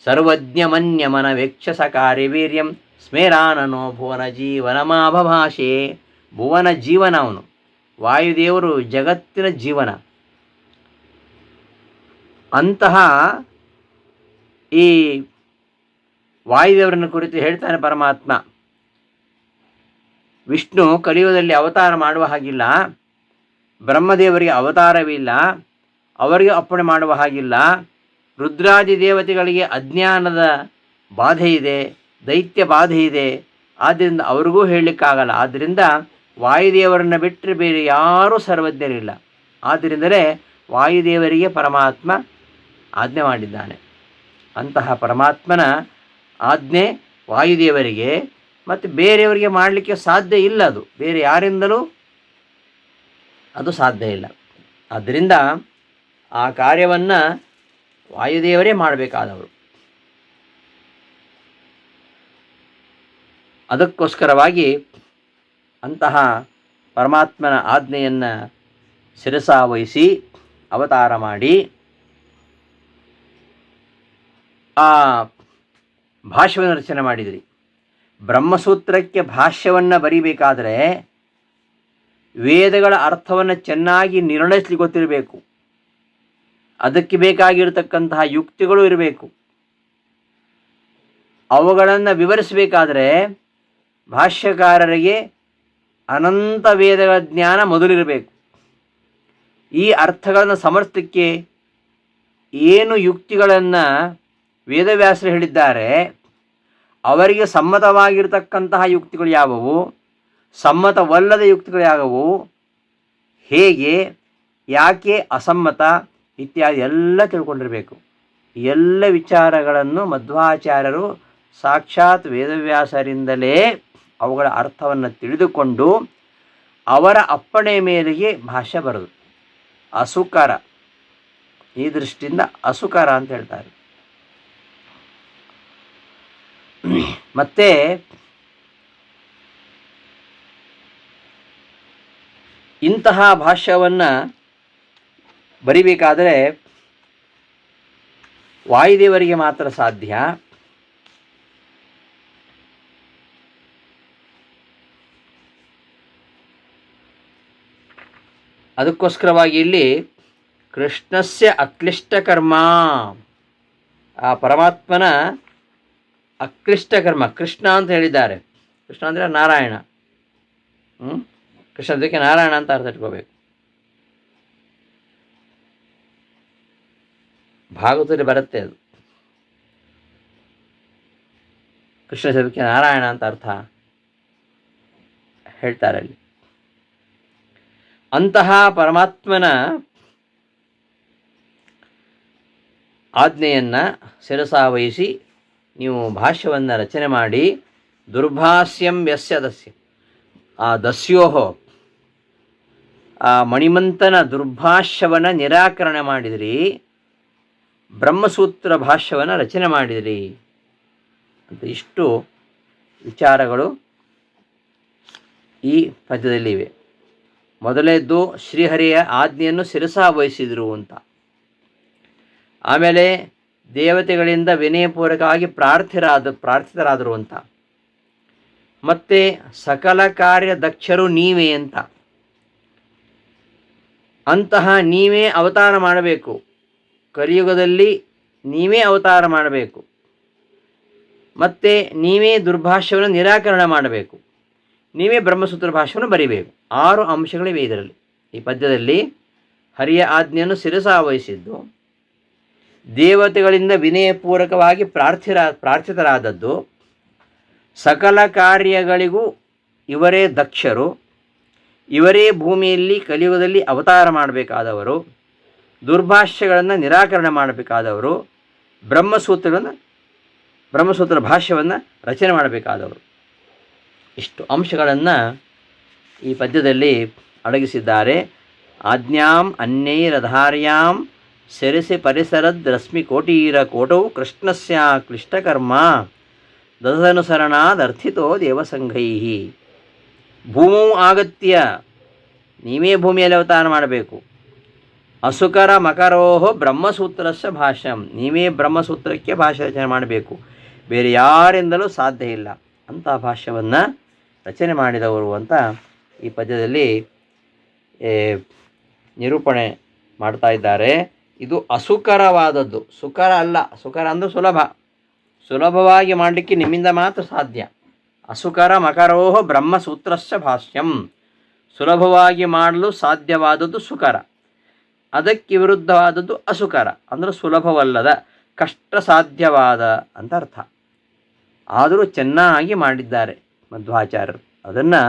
ಸರ್ವಜ್ಞಮನ್ಯಮನವೇಕ್ಷಸಕಾರಿ ವೀರ್ಯಂ ಸ್ಮೇರಾನನೋ ಭುವನ ಜೀವನಮಾಭಭಾಷೆ. ಭುವನ ಜೀವನ ಅವನು, ವಾಯುದೇವರು ಜಗತ್ತಿನ ಜೀವನ. ಅಂತಹ ಈ ವಾಯುದೇವರನ್ನು ಕುರಿತು ಹೇಳ್ತಾನೆ ಪರಮಾತ್ಮ. ವಿಷ್ಣು ಕಲಿಯುಗದಲ್ಲಿ ಅವತಾರ ಮಾಡುವ ಹಾಗಿಲ್ಲ, ಬ್ರಹ್ಮದೇವರಿಗೆ ಅವತಾರವಿಲ್ಲ, ಅವರಿಗೆ ಅಪ್ಪಣೆ ಮಾಡುವ ಹಾಗಿಲ್ಲ. ರುದ್ರಾದಿ ದೇವತೆಗಳಿಗೆ ಅಜ್ಞಾನದ ಬಾಧೆ ಇದೆ, ದೈತ್ಯ ಬಾಧೆ ಇದೆ, ಆದ್ದರಿಂದ ಅವ್ರಿಗೂ ಹೇಳಲಿಕ್ಕಾಗಲ್ಲ. ಆದ್ದರಿಂದ ವಾಯುದೇವರನ್ನು ಬಿಟ್ಟರೆ ಬೇರೆ ಯಾರೂ ಸರ್ವಜ್ಞರಿಲ್ಲ. ಆದ್ದರಿಂದಲೇ ವಾಯುದೇವರಿಗೆ ಪರಮಾತ್ಮ ಆಜ್ಞೆ ಮಾಡಿದ್ದಾನೆ. ಅಂತಹ ಪರಮಾತ್ಮನ ಆಜ್ಞೆ ವಾಯುದೇವರಿಗೆ ಮತ್ತು ಬೇರೆಯವರಿಗೆ ಮಾಡಲಿಕ್ಕೆ ಸಾಧ್ಯ ಇಲ್ಲ. ಅದು ಬೇರೆ ಯಾರಿಂದಲೂ ಅದು ಸಾಧ್ಯ ಇಲ್ಲ. ಆದ್ದರಿಂದ ಆ ಕಾರ್ಯವನ್ನು ವಾಯುದೇವರೇ ಮಾಡಬೇಕಾದವರು. ಅದಕ್ಕೋಸ್ಕರವಾಗಿ ಅಂತಹ ಪರಮಾತ್ಮನ ಆಜ್ಞೆಯನ್ನು ಶಿರಸಾವಹಿಸಿ ಅವತಾರ ಮಾಡಿ ಆ ಭಾಷ್ಯವನ್ನು ರಚನೆ ಮಾಡಿದಿರಿ. ಬ್ರಹ್ಮಸೂತ್ರಕ್ಕೆ ಭಾಷ್ಯವನ್ನು ಬರೀಬೇಕಾದರೆ ವೇದಗಳ ಅರ್ಥವನ್ನು ಚೆನ್ನಾಗಿ ನಿರ್ಣಯಿಸಲಿಕ್ಕೆ ಗೊತ್ತಿರಬೇಕು. ಅದಕ್ಕೆ ಬೇಕಾಗಿರತಕ್ಕಂತಹ ಯುಕ್ತಿಗಳು ಇರಬೇಕು. ಅವುಗಳನ್ನು ವಿವರಿಸಬೇಕಾದರೆ ಭಾಷ್ಯಕಾರರಿಗೆ ಅನಂತ ವೇದಗಳ ಜ್ಞಾನ ಮೊದಲಿರಬೇಕು. ಈ ಅರ್ಥಗಳನ್ನು ಸಮರ್ಥಕ್ಕೆ ಏನು ಯುಕ್ತಿಗಳನ್ನು ವೇದವ್ಯಾಸರು ಹೇಳಿದ್ದಾರೆ, ಅವರಿಗೆ ಸಮ್ಮತವಾಗಿರತಕ್ಕಂತಹ ಯುಕ್ತಿಗಳು ಯಾವುವು, ಸಮ್ಮತವಲ್ಲದ ಯುಕ್ತಿಗಳು ಯಾವುವು, ಹೇಗೆ, ಯಾಕೆ ಅಸಮ್ಮತ ಇತ್ಯಾದಿ ಎಲ್ಲ ತಿಳ್ಕೊಂಡಿರಬೇಕು. ಎಲ್ಲ ವಿಚಾರಗಳನ್ನು ಮಧ್ವಾಚಾರ್ಯರು ಸಾಕ್ಷಾತ್ ವೇದವ್ಯಾಸರಿಂದಲೇ ಅವುಗಳ ಅರ್ಥವನ್ನು ತಿಳಿದುಕೊಂಡು ಅವರ ಅಪ್ಪಣೆ ಮೇರೆಗೆ ಭಾಷ್ಯ ಬರೆದು ಅಸುಕರ. ಈ ದೃಷ್ಟಿಯಿಂದ ಅಸುಕರ ಅಂತ ಹೇಳ್ತಾರೆ. ಮತ್ತೆ ಇಂತಹ ಭಾಷ್ಯವನ್ನು ಬರಿಬೇಕಾದರೆ ವಾಯುದೇವರಿಗೆ ಮಾತ್ರ ಸಾಧ್ಯ. ಅದಕ್ಕೋಸ್ಕರವಾಗಿ ಇಲ್ಲಿ ಕೃಷ್ಣಸ್ಯ ಅಕ್ಲಿಷ್ಟಕರ್ಮ, ಆ ಪರಮಾತ್ಮನ ಅಕ್ಲಿಷ್ಟಕರ್ಮ. ಕೃಷ್ಣ ಅಂತ ಹೇಳಿದ್ದಾರೆ. ಕೃಷ್ಣ ಅಂದರೆ ನಾರಾಯಣ. ಕೃಷ್ಣ ಅದಕ್ಕೆ ನಾರಾಯಣ ಅಂತ ಅರ್ಥ ಇಟ್ಕೋಬೇಕು. ಭಾಗವತದಲ್ಲಿ ಬರುತ್ತೆ ಅದು. ಕೃಷ್ಣ ಶಬ್ದಕ್ಕೆ ನಾರಾಯಣ ಅಂತ ಅರ್ಥ ಹೇಳ್ತಾರೆ ಅಲ್ಲಿ. ಅಂತಹ ಪರಮಾತ್ಮನ ಆಜ್ಞೆಯನ್ನು ಶಿರಸಾವಹಿಸಿ ನೀವು ಭಾಷ್ಯವನ್ನು ರಚನೆ ಮಾಡಿ, ದುರ್ಭಾಷ್ಯಂ ಯಸ್ಯ ದಸ್ಯ, ಆ ದಸ್ಯೋಹೋ ಆ ಮಣಿಮಂತನ ದುರ್ಭಾಷ್ಯವನ್ನು ನಿರಾಕರಣೆ ಮಾಡಿದಿರಿ, ಬ್ರಹ್ಮಸೂತ್ರ ಭಾಷ್ಯವನ್ನು ರಚನೆ ಮಾಡಿದಿರಿ ಅಂತ ಇಷ್ಟು ವಿಚಾರಗಳು ಈ ಪದ್ಯದಲ್ಲಿವೆ. ಮೊದಲೇದ್ದು ಶ್ರೀಹರಿಯ ಆಜ್ಞೆಯನ್ನು ಶಿರಸಾವಹಿಸಿದರು ಅಂತ. ಆಮೇಲೆ ದೇವತೆಗಳಿಂದ ವಿನಯಪೂರ್ವಕವಾಗಿ ಪ್ರಾರ್ಥಿತರಾದರು ಅಂತ. ಮತ್ತು ಸಕಲ ಕಾರ್ಯ ದಕ್ಷರು ನೀವೇ ಅಂತ. ಅಂತಹ ನೀವೇ ಅವತಾರ ಮಾಡಬೇಕು, ಕಲಿಯುಗದಲ್ಲಿ ನೀವೇ ಅವತಾರ ಮಾಡಬೇಕು, ಮತ್ತು ನೀವೇ ದುರ್ಭಾಷ್ಯವನ್ನು ನಿರಾಕರಣೆ ಮಾಡಬೇಕು, ನೀವೇ ಬ್ರಹ್ಮಸೂತ್ರ ಭಾಷ್ಯವನ್ನು ಬರೀಬೇಕು. 6 ಅಂಶಗಳಿವೆ ಇದರಲ್ಲಿ. ಈ ಪದ್ಯದಲ್ಲಿ ಹರಿಯ ಆಜ್ಞೆಯನ್ನು ಶಿರಸಾವಹಿಸಿದ್ದು, ದೇವತೆಗಳಿಂದ ವಿನಯಪೂರ್ವಕವಾಗಿ ಪ್ರಾರ್ಥಿತರಾದದ್ದು, ಸಕಲ ಕಾರ್ಯಗಳಿಗೂ ಇವರೇ ದಕ್ಷರು, ಇವರೇ ಭೂಮಿಯಲ್ಲಿ ಕಲಿಯುಗದಲ್ಲಿ ಅವತಾರ ಮಾಡಬೇಕಾದವರು, ದುರ್ಭಾಷ್ಯಗಳನ್ನು ನಿರಾಕರಣೆ ಮಾಡಬೇಕಾದವರು, ಬ್ರಹ್ಮಸೂತ್ರ ಭಾಷ್ಯವನ್ನು ರಚನೆ ಮಾಡಬೇಕಾದವರು. ಇಷ್ಟು ಅಂಶಗಳನ್ನು ಈ ಪದ್ಯದಲ್ಲಿ ಅಡಗಿಸಿದ್ದಾರೆ. ಆಜ್ಞಾಂ ಅನ್ಯೈರಧಾರ್ಯಾಂ ಸೆರೆಸಿ ಪರಿಸರದ್ ರಶ್ಮಿಕೋಟೀರ ಕೋಟೌ ಕೃಷ್ಣಸ್ಯ ಕ್ಲಿಷ್ಟಕರ್ಮ ದದನುಸರಣಾದರ್ಥಿತೋ ದೇವಸಂಘೈ. ಭೂಮೌ ಆಗತ್ಯ, ನೀವೇ ಭೂಮಿಯಲ್ಲಿ ಅವತಾರ ಮಾಡಬೇಕು. ಅಸುಕರ ಮಕರೋಹೋ ಬ್ರಹ್ಮಸೂತ್ರಸ್ಯ ಭಾಷ್ಯಂ, ನೀವೇ ಬ್ರಹ್ಮಸೂತ್ರಕ್ಕೆ ಭಾಷ್ಯ ರಚನೆ ಮಾಡಬೇಕು, ಬೇರೆ ಯಾರಿಂದಲೂ ಸಾಧ್ಯ ಇಲ್ಲ. ಅಂಥ ಭಾಷ್ಯವನ್ನು ರಚನೆ ಮಾಡಿದವರು ಅಂತ ಈ ಪದ್ಯದಲ್ಲಿ ನಿರೂಪಣೆ ಮಾಡ್ತಾ ಇದ್ದಾರೆ. ಇದು ಅಸುಕರವಾದದ್ದು, ಸುಕರ ಅಲ್ಲ. ಸುಕರ ಅಂದರೆ ಸುಲಭವಾಗಿ ಮಾಡಲಿಕ್ಕೆ ನಿಮ್ಮಿಂದ ಮಾತ್ರ ಸಾಧ್ಯ. ಅಸುಕರ ಮಕರೋಹ ಬ್ರಹ್ಮಸೂತ್ರಸ್ಯ ಭಾಷ್ಯಂ, ಸುಲಭವಾಗಿ ಮಾಡಲು ಸಾಧ್ಯವಾದದ್ದು ಸುಕರ, ಅದಕ್ಕೆ ವಿರುದ್ಧವಾದದ್ದು ಅಸುಕರ ಅಂದರೆ ಸುಲಭವಲ್ಲದ, ಕಷ್ಟ ಸಾಧ್ಯವಾದ ಅಂತ ಅರ್ಥ. ಆದರೂ ಚೆನ್ನಾಗಿ ಮಾಡಿದ್ದಾರೆ ಮಧ್ವಾಚಾರ್ಯರು, ಅದನ್ನು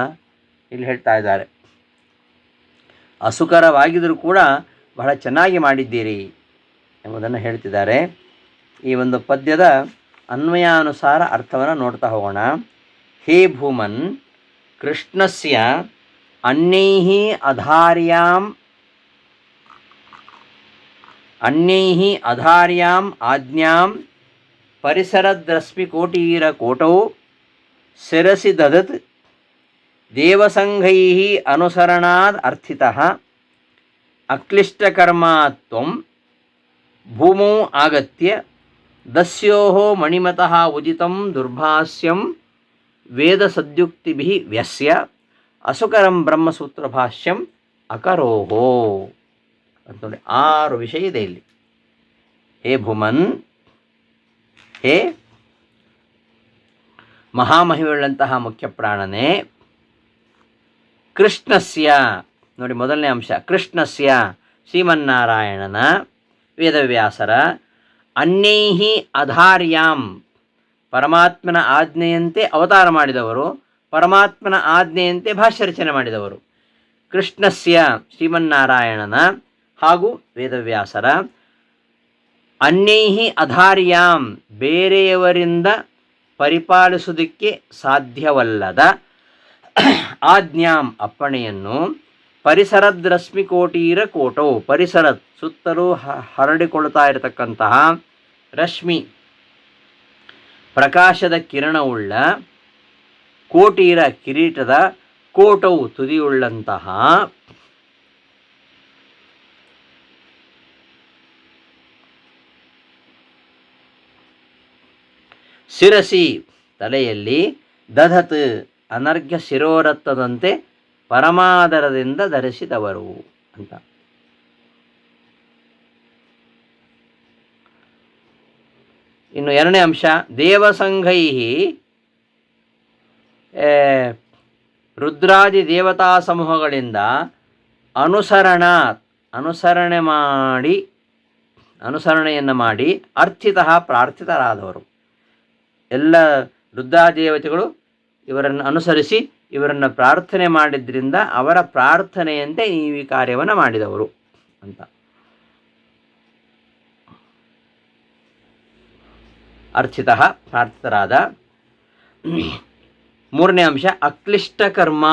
ಇಲ್ಲಿ ಹೇಳ್ತಾ ಇದ್ದಾರೆ. ಅಸುಕರವಾಗಿದ್ದರೂ ಕೂಡ ಬಹಳ ಚೆನ್ನಾಗಿ ಮಾಡಿದ್ದೀರಿ ಎಂಬುದನ್ನು ಹೇಳ್ತಿದ್ದಾರೆ. ಈ ಒಂದು ಪದ್ಯದ ಅನ್ವಯಾನುಸಾರ ಅರ್ಥವನ್ನು ನೋಡ್ತಾ ಹೋಗೋಣ. ಹೇ ಭೂಮನ್ ಕೃಷ್ಣಸ್ಯ ಅನ್ಯೈಃ ಅಧಾರ್ಯಾಂ ಆಜ್ಞಾಂ ಪರಿಸರದ್ರಶ್ಮಿಕೋಟೀರಕೋಟೌ ಶಿರಸಿ ದದತ್ ದೇವಸಂಘೈಃ ಅನುಸರಣಾದ್ ಅರ್ಥಿತಃ ಅಕ್ಲಿಷ್ಟಕರ್ಮ ತ್ವಂ ಭೂಮೌ ಆಗತ್ಯ ದಸ್ಯೋಃ ಮಣಿಮತಃ ಉದಿತಂ ದುರ್ಭಾಷ್ಯಂ ವೇದಸದ್ಯುಕ್ತಿಭಿಃ ವ್ಯಸ್ಯ ಅಸುಕರಂ ಬ್ರಹ್ಮಸೂತ್ರ ಭಾಷ್ಯಂ ಅಕರೋಹೋ ಅಂತ ನೋಡಿ. 6 ವಿಷಯ ಇದೆ ಇಲ್ಲಿ. ಹೇ ಭೂಮನ್, ಹೇ ಮಹಾಮಹಿಮೆಯುಳ್ಳಂತಹ ಮುಖ್ಯ ಪ್ರಾಣನೇ, ಕೃಷ್ಣಸ್ಯ ನೋಡಿ ಮೊದಲನೇ ಅಂಶ, ಕೃಷ್ಣಸ್ಯ ಶ್ರೀಮನ್ನಾರಾಯಣನ ವೇದವ್ಯಾಸರ, ಅನ್ಯೈಃ ಅಧಾರ್ಯಾಂ ಪರಮಾತ್ಮನ ಆಜ್ಞೆಯಂತೆ ಅವತಾರ ಮಾಡಿದವರು, ಪರಮಾತ್ಮನ ಆಜ್ಞೆಯಂತೆ ಭಾಷ್ಯ ರಚನೆ ಮಾಡಿದವರು. ಕೃಷ್ಣಸ್ಯ ಶ್ರೀಮನ್ನಾರಾಯಣನ ಹಾಗೂ ವೇದವ್ಯಾಸರ, ಅನ್ಯೈಃ ಅಧಾರ್ಯಾಂ ಬೇರೆಯವರಿಂದ ಪರಿಪಾಲಿಸುವುದಕ್ಕೆ ಸಾಧ್ಯವಲ್ಲದ ಆಜ್ಞಾಂ ಅಪ್ಪಣೆಯನ್ನು, ಪರಿಸರದ್ರಶ್ಮಿಕೋಟೀರ ಕೋಟೌ ಪರಿಸರದ್ ಸುತ್ತಲೂ ಹರಡಿಕೊಳ್ಳುತ್ತಾ ಇರತಕ್ಕಂತಹ ರಶ್ಮಿ ಪ್ರಕಾಶದ ಕಿರಣವುಳ್ಳ, ಕೋಟೀರ ಕಿರೀಟದ, ಕೋಟವು ತುದಿಯುಳ್ಳಂತಹ, ಶಿರಸಿ ತಲೆಯಲ್ಲಿ, ದಧತ್ ಅನರ್ಘ್ಯ ಶಿರೋರತ್ನದಂತೆ ಪರಮಾದರದಿಂದ ಧರಿಸಿದವರು ಅಂತ. ಇನ್ನು ಎರಡನೇ ಅಂಶ, ದೇವಸಂಘೈ ರುದ್ರಾದಿ ದೇವತಾ ಸಮೂಹಗಳಿಂದ ಅನುಸರಣೆಯನ್ನು ಮಾಡಿ ಅರ್ಥಿತಃ ಪ್ರಾರ್ಥಿತರಾದವರು. ಎಲ್ಲ ರುದ್ರಾದೇವತೆಗಳು ಇವರನ್ನು ಅನುಸರಿಸಿ ಇವರನ್ನು ಪ್ರಾರ್ಥನೆ ಮಾಡಿದ್ರಿಂದ ಅವರ ಪ್ರಾರ್ಥನೆಯಂತೆ ನೀವು ಈ ಕಾರ್ಯವನ್ನು ಮಾಡಿದವರು ಅಂತ. ಅರ್ಚಿತಃ ಪ್ರಾರ್ಥಿತರಾದ. ಮೂರನೇ ಅಂಶ, ಅಕ್ಲಿಷ್ಟ ಕರ್ಮ,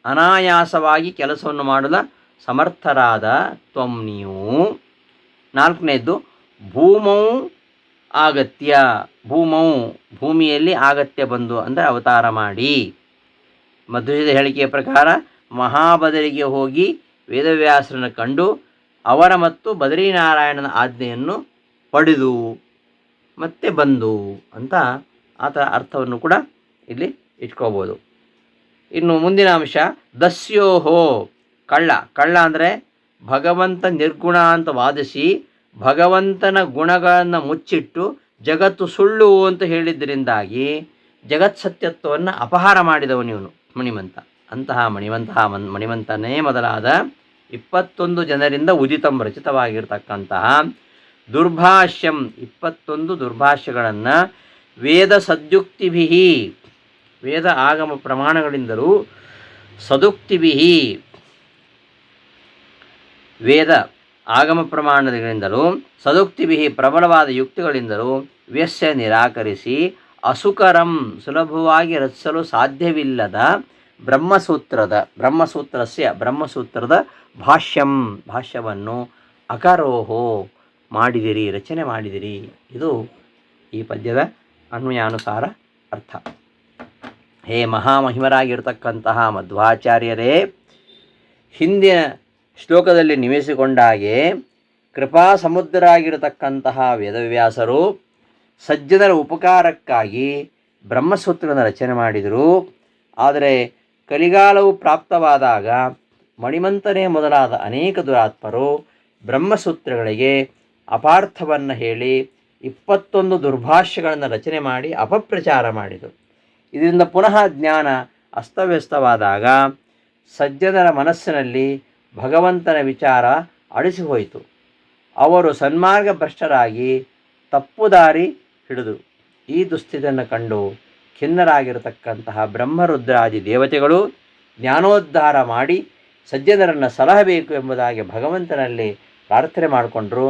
ಅನಾಯಾಸವಾಗಿ ಕೆಲಸವನ್ನು ಮಾಡಲು ಸಮರ್ಥರಾದ ತ್ವಂ ನೀವು. ನಾಲ್ಕನೇದ್ದು, ಭೂಮೌ ಆಗತ್ಯ, ಭೂಮಿಯಲ್ಲಿ ಆಗತ್ಯ ಬಂದು ಅಂದರೆ ಅವತಾರ ಮಾಡಿ. ಮಧ್ವಜದ ಹೇಳಿಕೆಯ ಪ್ರಕಾರ ಮಹಾಬದರಿಗೆ ಹೋಗಿ ವೇದವ್ಯಾಸರನ್ನು ಕಂಡು ಅವರ ಮತ್ತು ಬದರಿನಾರಾಯಣನ ಆಜ್ಞೆಯನ್ನು ಪಡೆದು ಮತ್ತೆ ಬಂದು ಅಂತ ಆತ ಅರ್ಥವನ್ನು ಕೂಡ ಇಲ್ಲಿ ಇಟ್ಕೋಬೋದು. ಇನ್ನು ಮುಂದಿನ ಅಂಶ, ದಸ್ಯೋಹೋ, ಕಳ್ಳ ಅಂದರೆ ಭಗವಂತ ನಿರ್ಗುಣ ಅಂತ ವಾದಿಸಿ ಭಗವಂತನ ಗುಣಗಳನ್ನು ಮುಚ್ಚಿಟ್ಟು ಜಗತ್ತು ಸುಳ್ಳು ಅಂತ ಹೇಳಿದ್ದರಿಂದಾಗಿ ಜಗತ್ ಸತ್ಯತ್ವವನ್ನು ಅಪಹಾರ ಮಾಡಿದವನು ಇವನು ಮಣಿಮಂತ. ಅಂತಹ ಮಣಿಮಂತನೇ ಮೊದಲಾದ 21 ಜನರಿಂದ ಉದಿತಂ ರಚಿತವಾಗಿರ್ತಕ್ಕಂತಹ ದುರ್ಭಾಷ್ಯಂ 21 ದುರ್ಭಾಷ್ಯಗಳನ್ನು ವೇದ ಸದ್ಯುಕ್ತಿಭಿ, ವೇದ ಆಗಮ ಪ್ರಮಾಣಗಳಿಂದಲೂ ಸದುಕ್ತಿಭಿ, ವೇದ ಆಗಮ ಪ್ರಮಾಣಗಳಿಂದಲೂ ಸದುಕ್ತಿಭಿ ಪ್ರಬಲವಾದ ಯುಕ್ತಿಗಳಿಂದಲೂ ವ್ಯಸ್ಯ ನಿರಾಕರಿಸಿ ಅಸುಕರಂ ಸುಲಭವಾಗಿ ರಚಿಸಲು ಸಾಧ್ಯವಿಲ್ಲದ ಬ್ರಹ್ಮಸೂತ್ರದ ಭಾಷ್ಯವನ್ನು ಅಕರೋಹೋ ಮಾಡಿದಿರಿ, ರಚನೆ ಮಾಡಿದಿರಿ. ಇದು ಈ ಪದ್ಯದ ಅನ್ವಯಾನುಸಾರ ಅರ್ಥ. ಹೇ ಮಹಾಮಹಿಮರಾಗಿರ್ತಕ್ಕಂತಹ ಮಧ್ವಾಚಾರ್ಯರೇ, ಹಿಂದಿನ ಶ್ಲೋಕದಲ್ಲಿ ನಿವೇಸಿಕೊಂಡಾಗೆ ಕೃಪಾ ಸಮುದ್ರರಾಗಿರತಕ್ಕಂತಹ ವೇದವ್ಯಾಸರು ಸಜ್ಜನರ ಉಪಕಾರಕ್ಕಾಗಿ ಬ್ರಹ್ಮಸೂತ್ರಗಳನ್ನು ರಚನೆ ಮಾಡಿದರು. ಆದರೆ ಕಲಿಗಾಲವು ಪ್ರಾಪ್ತವಾದಾಗ ಮಣಿಮಂತನೇ ಮೊದಲಾದ ಅನೇಕ ದುರಾತ್ಮರು ಬ್ರಹ್ಮಸೂತ್ರಗಳಿಗೆ ಅಪಾರ್ಥವನ್ನು ಹೇಳಿ 21 ದುರ್ಭಾಷ್ಯಗಳನ್ನು ರಚನೆ ಮಾಡಿ ಅಪಪ್ರಚಾರ ಮಾಡಿದರು. ಇದರಿಂದ ಪುನಃ ಜ್ಞಾನ ಅಸ್ತವ್ಯಸ್ತವಾದಾಗ ಸಜ್ಜನರ ಮನಸ್ಸಿನಲ್ಲಿ ಭಗವಂತನ ವಿಚಾರ ಅಳಿಸಿಹೋಯಿತು. ಅವರು ಸನ್ಮಾರ್ಗ ಭ್ರಷ್ಟರಾಗಿ ತಪ್ಪು ದಾರಿ ಹಿಡಿದು ಈ ದುಸ್ಥಿತಿಯನ್ನು ಕಂಡು ಖಿನ್ನರಾಗಿರತಕ್ಕಂತಹ ಬ್ರಹ್ಮರುದ್ರಾದಿ ದೇವತೆಗಳು ಜ್ಞಾನೋದ್ಧಾರ ಮಾಡಿ ಸಜ್ಜನರನ್ನು ಸಲಹಬೇಕು ಎಂಬುದಾಗಿ ಭಗವಂತನಲ್ಲಿ ಪ್ರಾರ್ಥನೆ ಮಾಡಿಕೊಂಡರು.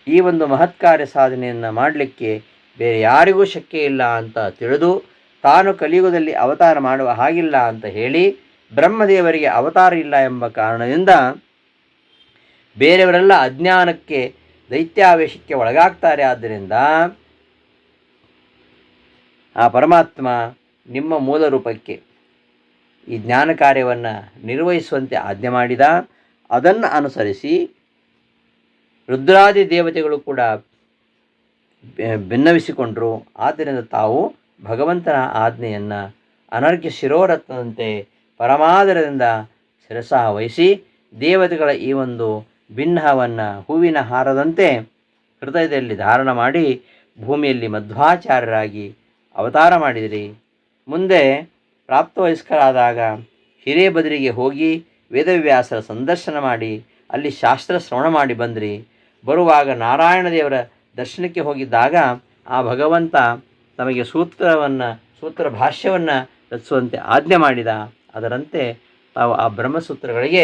ಈ ಒಂದು ಮಹತ್ಕಾರ್ಯ ಸಾಧನೆಯನ್ನು ಮಾಡಲಿಕ್ಕೆ ಬೇರೆ ಯಾರಿಗೂ ಶಕ್ಯ ಇಲ್ಲ ಅಂತ ತಿಳಿದು ತಾನು ಕಲಿಯುಗದಲ್ಲಿ ಅವತಾರ ಮಾಡುವ ಹಾಗಿಲ್ಲ ಅಂತ ಹೇಳಿ ಬ್ರಹ್ಮದೇವರಿಗೆ ಅವತಾರ ಇಲ್ಲ ಎಂಬ ಕಾರಣದಿಂದ ಬೇರೆಯವರೆಲ್ಲ ಅಜ್ಞಾನಕ್ಕೆ ದೈತ್ಯಾವೇಶಕ್ಕೆ ಒಳಗಾಗ್ತಾರೆ. ಆದ್ದರಿಂದ ಆ ಪರಮಾತ್ಮ ನಿಮ್ಮ ಮೂಲ ರೂಪಕ್ಕೆ ಈ ಜ್ಞಾನ ಕಾರ್ಯವನ್ನು ನಿರ್ವಹಿಸುವಂತೆ ಆಜ್ಞೆ ಮಾಡಿದ. ಅದನ್ನು ಅನುಸರಿಸಿ ರುದ್ರಾದಿ ದೇವತೆಗಳು ಕೂಡ ಭಿನ್ನವಿಸಿಕೊಂಡರು. ಆದ್ದರಿಂದ ತಾವು ಭಗವಂತನ ಆಜ್ಞೆಯನ್ನು ಅನರ್ಘ್ಯ ಶಿರೋರತ್ನದಂತೆ ಪರಮಾದರದಿಂದ ಶಿರಸಾವಹಿಸಿ ದೇವತೆಗಳ ಈ ಒಂದು ಭಿನ್ನವನ್ನು ಹೂವಿನ ಹಾರದಂತೆ ಹೃದಯದಲ್ಲಿ ಧಾರಣ ಮಾಡಿ ಭೂಮಿಯಲ್ಲಿ ಮಧ್ವಾಚಾರ್ಯರಾಗಿ ಅವತಾರ ಮಾಡಿದಿರಿ. ಮುಂದೆ ಪ್ರಾಪ್ತವಯಸ್ಕರಾದಾಗ ಹಿರೇಬದರಿಗೆ ಹೋಗಿ ವೇದವ್ಯಾಸರ ಸಂದರ್ಶನ ಮಾಡಿ ಅಲ್ಲಿ ಶಾಸ್ತ್ರ ಶ್ರವಣ ಮಾಡಿ ಬಂದ್ರಿ. ಬರುವಾಗ ನಾರಾಯಣ ದೇವರ ದರ್ಶನಕ್ಕೆ ಹೋಗಿದ್ದಾಗ ಆ ಭಗವಂತ ತಮಗೆ ಸೂತ್ರ ಭಾಷ್ಯವನ್ನು ರಚಿಸುವಂತೆ ಆಜ್ಞೆ ಮಾಡಿದ. ಅದರಂತೆ ತಾವು ಆ ಬ್ರಹ್ಮಸೂತ್ರಗಳಿಗೆ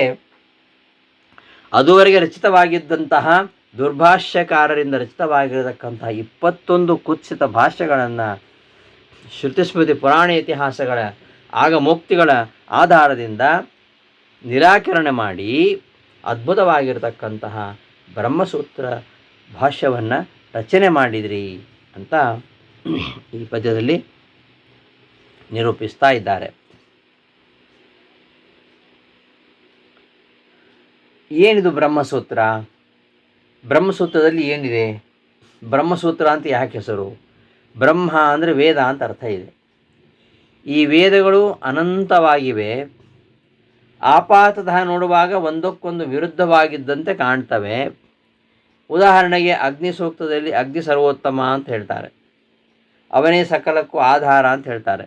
ಅದುವರೆಗೆ ರಚಿತವಾಗಿದ್ದಂತಹ ದುರ್ಭಾಷ್ಯಕಾರರಿಂದ ರಚಿತವಾಗಿರತಕ್ಕಂತಹ 21 ಕುತ್ಸಿತ ಭಾಷ್ಯಗಳನ್ನು ಶ್ರುತಿಸ್ಮೃತಿ ಪುರಾಣ ಇತಿಹಾಸಗಳ ಆಗಮೋಕ್ತಿಗಳ ಆಧಾರದಿಂದ ನಿರಾಕರಣೆ ಮಾಡಿ ಅದ್ಭುತವಾಗಿರತಕ್ಕಂತಹ ಬ್ರಹ್ಮಸೂತ್ರ ಭಾಷ್ಯವನ್ನು ರಚನೆ ಮಾಡಿದ್ರಿ ಅಂತ ಈ ಪದ್ಯದಲ್ಲಿ ನಿರೂಪಿಸ್ತಾ ಇದ್ದಾರೆ. ಏನಿದು ಬ್ರಹ್ಮಸೂತ್ರ? ಬ್ರಹ್ಮಸೂತ್ರದಲ್ಲಿ ಏನಿದೆ? ಬ್ರಹ್ಮಸೂತ್ರ ಅಂತ ಯಾಕೆ ಹೆಸರು? ಬ್ರಹ್ಮ ಅಂದರೆ ವೇದ ಅಂತ ಅರ್ಥ ಇದೆ. ಈ ವೇದಗಳು ಅನಂತವಾಗಿವೆ. ಆಪಾತತಃ ನೋಡುವಾಗ ಒಂದಕ್ಕೊಂದು ವಿರುದ್ಧವಾಗಿದ್ದಂತೆ ಕಾಣ್ತವೆ. ಉದಾಹರಣೆಗೆ ಅಗ್ನಿ ಸೂಕ್ತದಲ್ಲಿ ಅಗ್ನಿ ಸರ್ವೋತ್ತಮ ಅಂತ ಹೇಳ್ತಾರೆ, ಅವನೇ ಸಕಲಕ್ಕೂ ಆಧಾರ ಅಂತ ಹೇಳ್ತಾರೆ.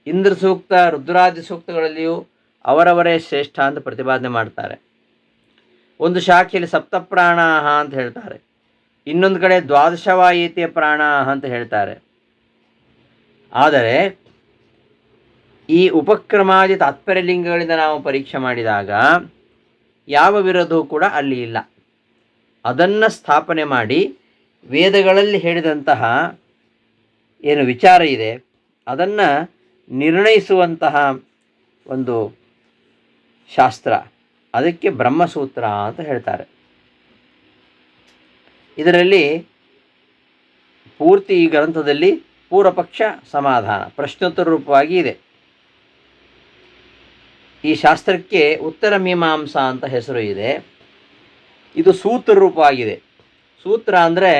ಇಂದ್ರ ಸೂಕ್ತ, ರುದ್ರಾದಿ ಸೂಕ್ತಗಳಲ್ಲಿಯೂ ಅವರವರೇ ಶ್ರೇಷ್ಠ ಅಂತ ಪ್ರತಿಪಾದನೆ ಮಾಡ್ತಾರೆ. ಒಂದು ಶಾಖೆಯಲ್ಲಿ ಸಪ್ತಪ್ರಾಣಾಹ ಅಂತ ಹೇಳ್ತಾರೆ, ಇನ್ನೊಂದು ಕಡೆ ದ್ವಾದಶವಾಯೇತಿಯ ಪ್ರಾಣಾಹ ಅಂತ ಹೇಳ್ತಾರೆ. ಆದರೆ ಈ ಉಪಕ್ರಮಾದಿ ತಾತ್ಪರ್ಯಲಿಂಗಗಳಿಂದ ನಾವು ಪರೀಕ್ಷೆ ಮಾಡಿದಾಗ ಯಾವ ವಿರೋಧವೂ ಕೂಡ ಅಲ್ಲಿ ಇಲ್ಲ. ಅದನ್ನು ಸ್ಥಾಪನೆ ಮಾಡಿ ವೇದಗಳಲ್ಲಿ ಹೇಳಿದಂತಹ ಏನು ವಿಚಾರ ಇದೆ ಅದನ್ನು ನಿರ್ಣಯಿಸುವಂತಹ ಒಂದು ಶಾಸ್ತ್ರ, ಅದಕ್ಕೆ ಬ್ರಹ್ಮಸೂತ್ರ ಅಂತ ಹೇಳ್ತಾರೆ. ಇದರಲ್ಲಿ ಪೂರ್ತಿ ಈ ಗ್ರಂಥದಲ್ಲಿ ಪೂರ್ವಪಕ್ಷ ಸಮಾಧಾನ ಪ್ರಶ್ನೋತ್ತರ ರೂಪವಾಗಿ ಇದೆ. ಈ ಶಾಸ್ತ್ರಕ್ಕೆ ಉತ್ತರ ಮೀಮಾಂಸಾ ಅಂತ ಹೆಸರು ಇದೆ. ಇದು ಸೂತ್ರ ರೂಪವಾಗಿದೆ. ಸೂತ್ರ ಅಂದರೆ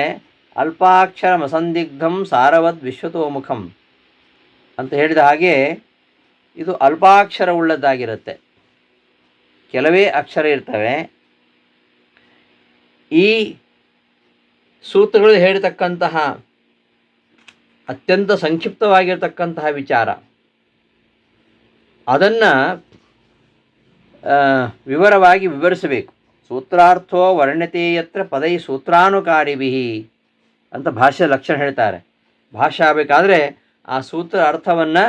ಅಲ್ಪಾಕ್ಷರಮಸಂದಿಗ್ಧಂ ಸಾರವದ್ ವಿಶ್ವತೋಮುಖಂ ಅಂತ ಹೇಳಿದ ಹಾಗೆ ಇದು ಅಲ್ಪಾಕ್ಷರವುಳ್ಳದ್ದಾಗಿರುತ್ತೆ, ಕೆಲವೇ ಅಕ್ಷರ ಇರ್ತವೆ. ಈ ಸೂತ್ರಗಳು ಹೇಳಿರ್ತಕ್ಕಂತಹ ಅತ್ಯಂತ ಸಂಕ್ಷಿಪ್ತವಾಗಿರ್ತಕ್ಕಂತಹ ವಿಚಾರ ಅದನ್ನು ವಿವರವಾಗಿ ವಿವರಿಸಬೇಕು. ಸೂತ್ರಾರ್ಥೋ ವರ್ಣ್ಯತೆ ಯತ್ರ ಪದೈ ಸೂತ್ರಾನುಕಾರಿಭಿಃ ಅಂತ ಭಾಷೆ ಲಕ್ಷಣ ಹೇಳ್ತಾರೆ. ಭಾಷೆ ಆಗಬೇಕಾದ್ರೆ ಆ ಸೂತ್ರ ಅರ್ಥವನ್ನು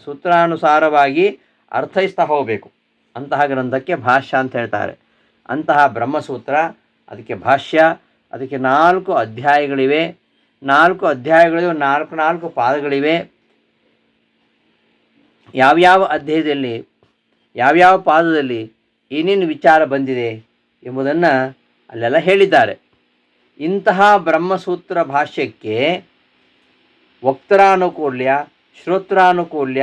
ಸೂತ್ರಾನುಸಾರವಾಗಿ ಅರ್ಥೈಸ್ತಾ ಹೋಗಬೇಕು. ಅಂತಹ ಗ್ರಂಥಕ್ಕೆ ಭಾಷ್ಯ ಅಂತ ಹೇಳ್ತಾರೆ. ಅಂತಹ ಬ್ರಹ್ಮಸೂತ್ರ, ಅದಕ್ಕೆ ಭಾಷ್ಯ, ಅದಕ್ಕೆ 4 ಅಧ್ಯಾಯಗಳಿವೆ. 4 ಅಧ್ಯಾಯಗಳಿವೆ, 4 ಪಾದಗಳಿವೆ. ಯಾವ್ಯಾವ ಅಧ್ಯಾಯದಲ್ಲಿ ಯಾವ್ಯಾವ ಪಾದದಲ್ಲಿ ಏನೇನು ವಿಚಾರ ಬಂದಿದೆ ಎಂಬುದನ್ನು ಅಲ್ಲೆಲ್ಲ ಹೇಳಿದ್ದಾರೆ. ಇಂತಹ ಬ್ರಹ್ಮಸೂತ್ರ ಭಾಷ್ಯಕ್ಕೆ ವಕ್ತರಾನುಕೂಲ್ಯ, ಶ್ರೋತ್ರಾನುಕೂಲ್ಯ,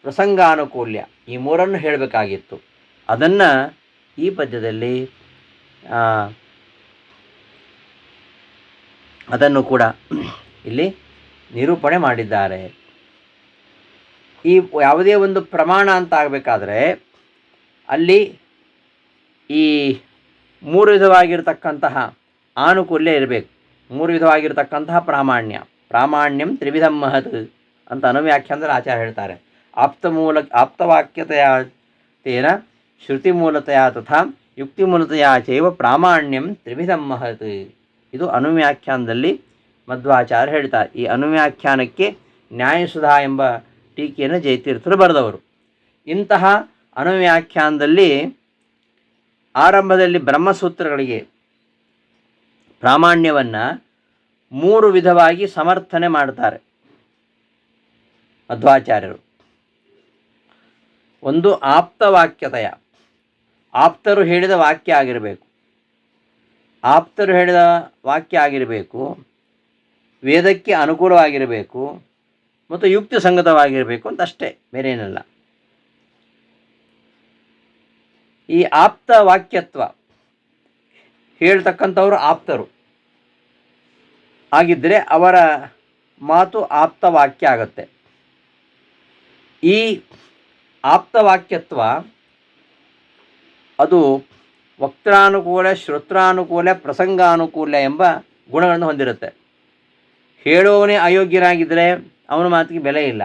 ಪ್ರಸಂಗಾನುಕೂಲ್ಯ ಈ 3 ಹೇಳಬೇಕಾಗಿತ್ತು. ಅದನ್ನು ಈ ಪದ್ಯದಲ್ಲಿ ಅದನ್ನು ಕೂಡ ಇಲ್ಲಿ ನಿರೂಪಣೆ ಮಾಡಿದ್ದಾರೆ. ಈ ಯಾವುದೇ ಒಂದು ಪ್ರಮಾಣ ಅಂತ ಆಗಬೇಕಾದ್ರೆ ಅಲ್ಲಿ ಈ 3 ವಿಧವಾಗಿರ್ತಕ್ಕಂತಹ ಆನುಕೂಲ್ಯ ಇರಬೇಕು. 3 ವಿಧವಾಗಿರ್ತಕ್ಕಂತಹ ಪ್ರಾಮಾಣ್ಯಂ ತ್ರಿವಿಧಂ ಮಹತ್ ಅಂತ ಅನುವ್ಯಾಖ್ಯಾನದಲ್ಲಿ ಆಚಾರ್ಯ ಹೇಳ್ತಾರೆ. ಆಪ್ತವಾಕ್ಯತೆಯ ತೇನ ಶ್ರುತಿಮೂಲತೆಯ ತಥಾ ಯುಕ್ತಿಮೂಲತೆಯ ಚೈವ ಪ್ರಾಮಾಣ್ಯಂ ತ್ರಿವಿಧಂ ಮಹತ್. ಇದು ಅನುವ್ಯಾಖ್ಯಾನದಲ್ಲಿ ಮಧ್ವಾಚಾರ್ಯ ಹೇಳ್ತಾರೆ. ಈ ಅನುವ್ಯಾಖ್ಯಾನಕ್ಕೆ ನ್ಯಾಯಸುಧಾ ಎಂಬ ಟೀಕೆಯನ್ನು ಜಯತೀರ್ಥರು ಬರೆದವರು. ಇಂತಹ ಅನುವ್ಯಾಖ್ಯಾನದಲ್ಲಿ ಆರಂಭದಲ್ಲಿ ಬ್ರಹ್ಮಸೂತ್ರಗಳಿಗೆ ಪ್ರಾಮಾಣ್ಯವನ್ನು 3 ವಿಧವಾಗಿ ಸಮರ್ಥನೆ ಮಾಡ್ತಾರೆ ಮಧ್ವಾಚಾರ್ಯರು. ಒಂದು ಆಪ್ತವಾಕ್ಯತೆಯ, ಆಪ್ತರು ಹೇಳಿದ ವಾಕ್ಯ ಆಗಿರಬೇಕು. ಆಪ್ತರು ಹೇಳಿದ ವಾಕ್ಯ ಆಗಿರಬೇಕು, ವೇದಕ್ಕೆ ಅನುಕೂಲವಾಗಿರಬೇಕು ಮತ್ತು ಯುಕ್ತಿ ಸಂಗತವಾಗಿರಬೇಕು ಅಂತ ಅಷ್ಟೇ, ಬೇರೇನಲ್ಲ. ಈ ಆಪ್ತ ವಾಕ್ಯತ್ವ ಹೇಳ್ತಕ್ಕಂಥವರು ಆಪ್ತರು ಆಗಿದ್ದರೆ ಅವರ ಮಾತು ಆಪ್ತವಾಕ್ಯ ಆಗುತ್ತೆ. ಈ ಆಪ್ತವಾಕ್ಯತ್ವ ಅದು ವಕ್ತಾನುಕೂಲ, ಶ್ರೋತ್ರಾನುಕೂಲ, ಪ್ರಸಂಗಾನುಕೂಲ ಎಂಬ ಗುಣಗಳನ್ನು ಹೊಂದಿರುತ್ತೆ. ಹೇಳುವವನೇ ಅಯೋಗ್ಯನಾಗಿದ್ದರೆ ಅವನ ಮಾತಿಗೆ ಬೆಲೆ ಇಲ್ಲ,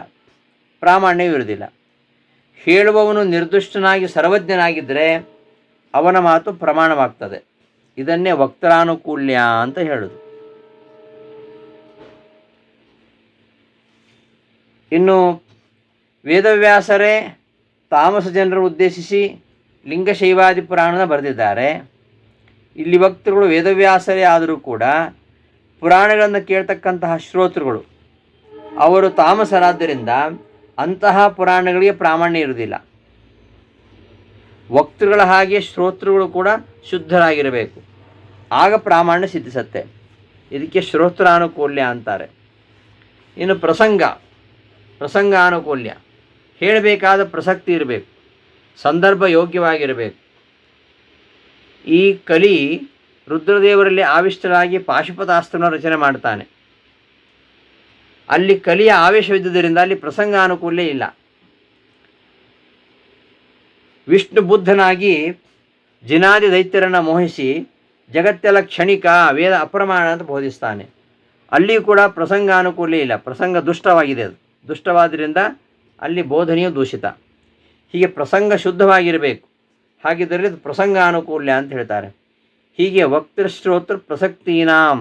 ಪ್ರಾಮಾಣ್ಯವೂ ಇರುವುದಿಲ್ಲ. ಹೇಳುವವನು ನಿರ್ದುಷ್ಟನಾಗಿ ಸರ್ವಜ್ಞನಾಗಿದ್ದರೆ ಅವನ ಮಾತು ಪ್ರಮಾಣವಾಗ್ತದೆ. ಇದನ್ನೇ ವಕ್ತಾನುಕೂಲ್ಯ ಅಂತ ಹೇಳೋದು. ಇನ್ನು ವೇದವ್ಯಾಸರೇ ತಾಮಸ ಜನರನ್ನು ಉದ್ದೇಶಿಸಿ ಲಿಂಗಶೈವಾದಿ ಪುರಾಣನ ಬರೆದಿದ್ದಾರೆ. ಇಲ್ಲಿ ಭಕ್ತರುಗಳು ವೇದವ್ಯಾಸರೇ ಆದರೂ ಕೂಡ ಪುರಾಣಗಳನ್ನು ಕೇಳ್ತಕ್ಕಂತಹ ಶ್ರೋತೃಗಳು ಅವರು ತಾಮಸರಾದ್ದರಿಂದ ಅಂತಹ ಪುರಾಣಗಳಿಗೆ ಪ್ರಾಮಾಣ್ಯ ಇರುವುದಿಲ್ಲ. ವಕ್ತೃಗಳ ಹಾಗೆ ಶ್ರೋತೃಗಳು ಕೂಡ ಶುದ್ಧರಾಗಿರಬೇಕು, ಆಗ ಪ್ರಾಮಾಣ್ಯ ಸಿದ್ಧಿಸುತ್ತೆ. ಇದಕ್ಕೆ ಶ್ರೋತ್ರಾನುಕೂಲ್ಯ ಅಂತಾರೆ. ಇನ್ನು ಪ್ರಸಂಗಾನುಕೂಲ್ಯ, ಹೇಳಬೇಕಾದ ಪ್ರಸಕ್ತಿ ಇರಬೇಕು, ಸಂದರ್ಭ ಯೋಗ್ಯವಾಗಿರಬೇಕು. ಈ ಕಲಿ ರುದ್ರದೇವರಲ್ಲಿ ಆವಿಷ್ಟರಾಗಿ ಪಾಶುಪತಾಸ್ತ್ರವನ್ನು ರಚನೆ ಮಾಡ್ತಾನೆ. ಅಲ್ಲಿ ಕಲಿಯ ಆವೇಶವಿದ್ದುದರಿಂದ ಅಲ್ಲಿ ಪ್ರಸಂಗಾನುಕೂಲ್ಯ ಇಲ್ಲ. ವಿಷ್ಣು ಬುದ್ಧನಾಗಿ ಜಿನಾದಿ ದೈತ್ಯರನ್ನು ಮೋಹಿಸಿ ಜಗತ್ತೆಲ್ಲ ಕ್ಷಣಿಕ, ವೇದ ಅಪ್ರಮಾಣ ಅಂತ ಬೋಧಿಸ್ತಾನೆ. ಅಲ್ಲಿಯೂ ಕೂಡ ಪ್ರಸಂಗಾನುಕೂಲ ಇಲ್ಲ, ಪ್ರಸಂಗ ದುಷ್ಟವಾಗಿದೆ. ಅದು ದುಷ್ಟವಾದ್ದರಿಂದ ಅಲ್ಲಿ ಬೋಧನೆಯು ದೂಷಿತ. ಹೀಗೆ ಪ್ರಸಂಗ ಶುದ್ಧವಾಗಿರಬೇಕು. ಹಾಗಿದ್ದರೆ ಅದು ಪ್ರಸಂಗಾನುಕೂಲ್ಯ ಅಂತ ಹೇಳ್ತಾರೆ. ಹೀಗೆ ವಕ್ತೃಶ್ರೋತೃ ಪ್ರಸಕ್ತೀನಾಂ,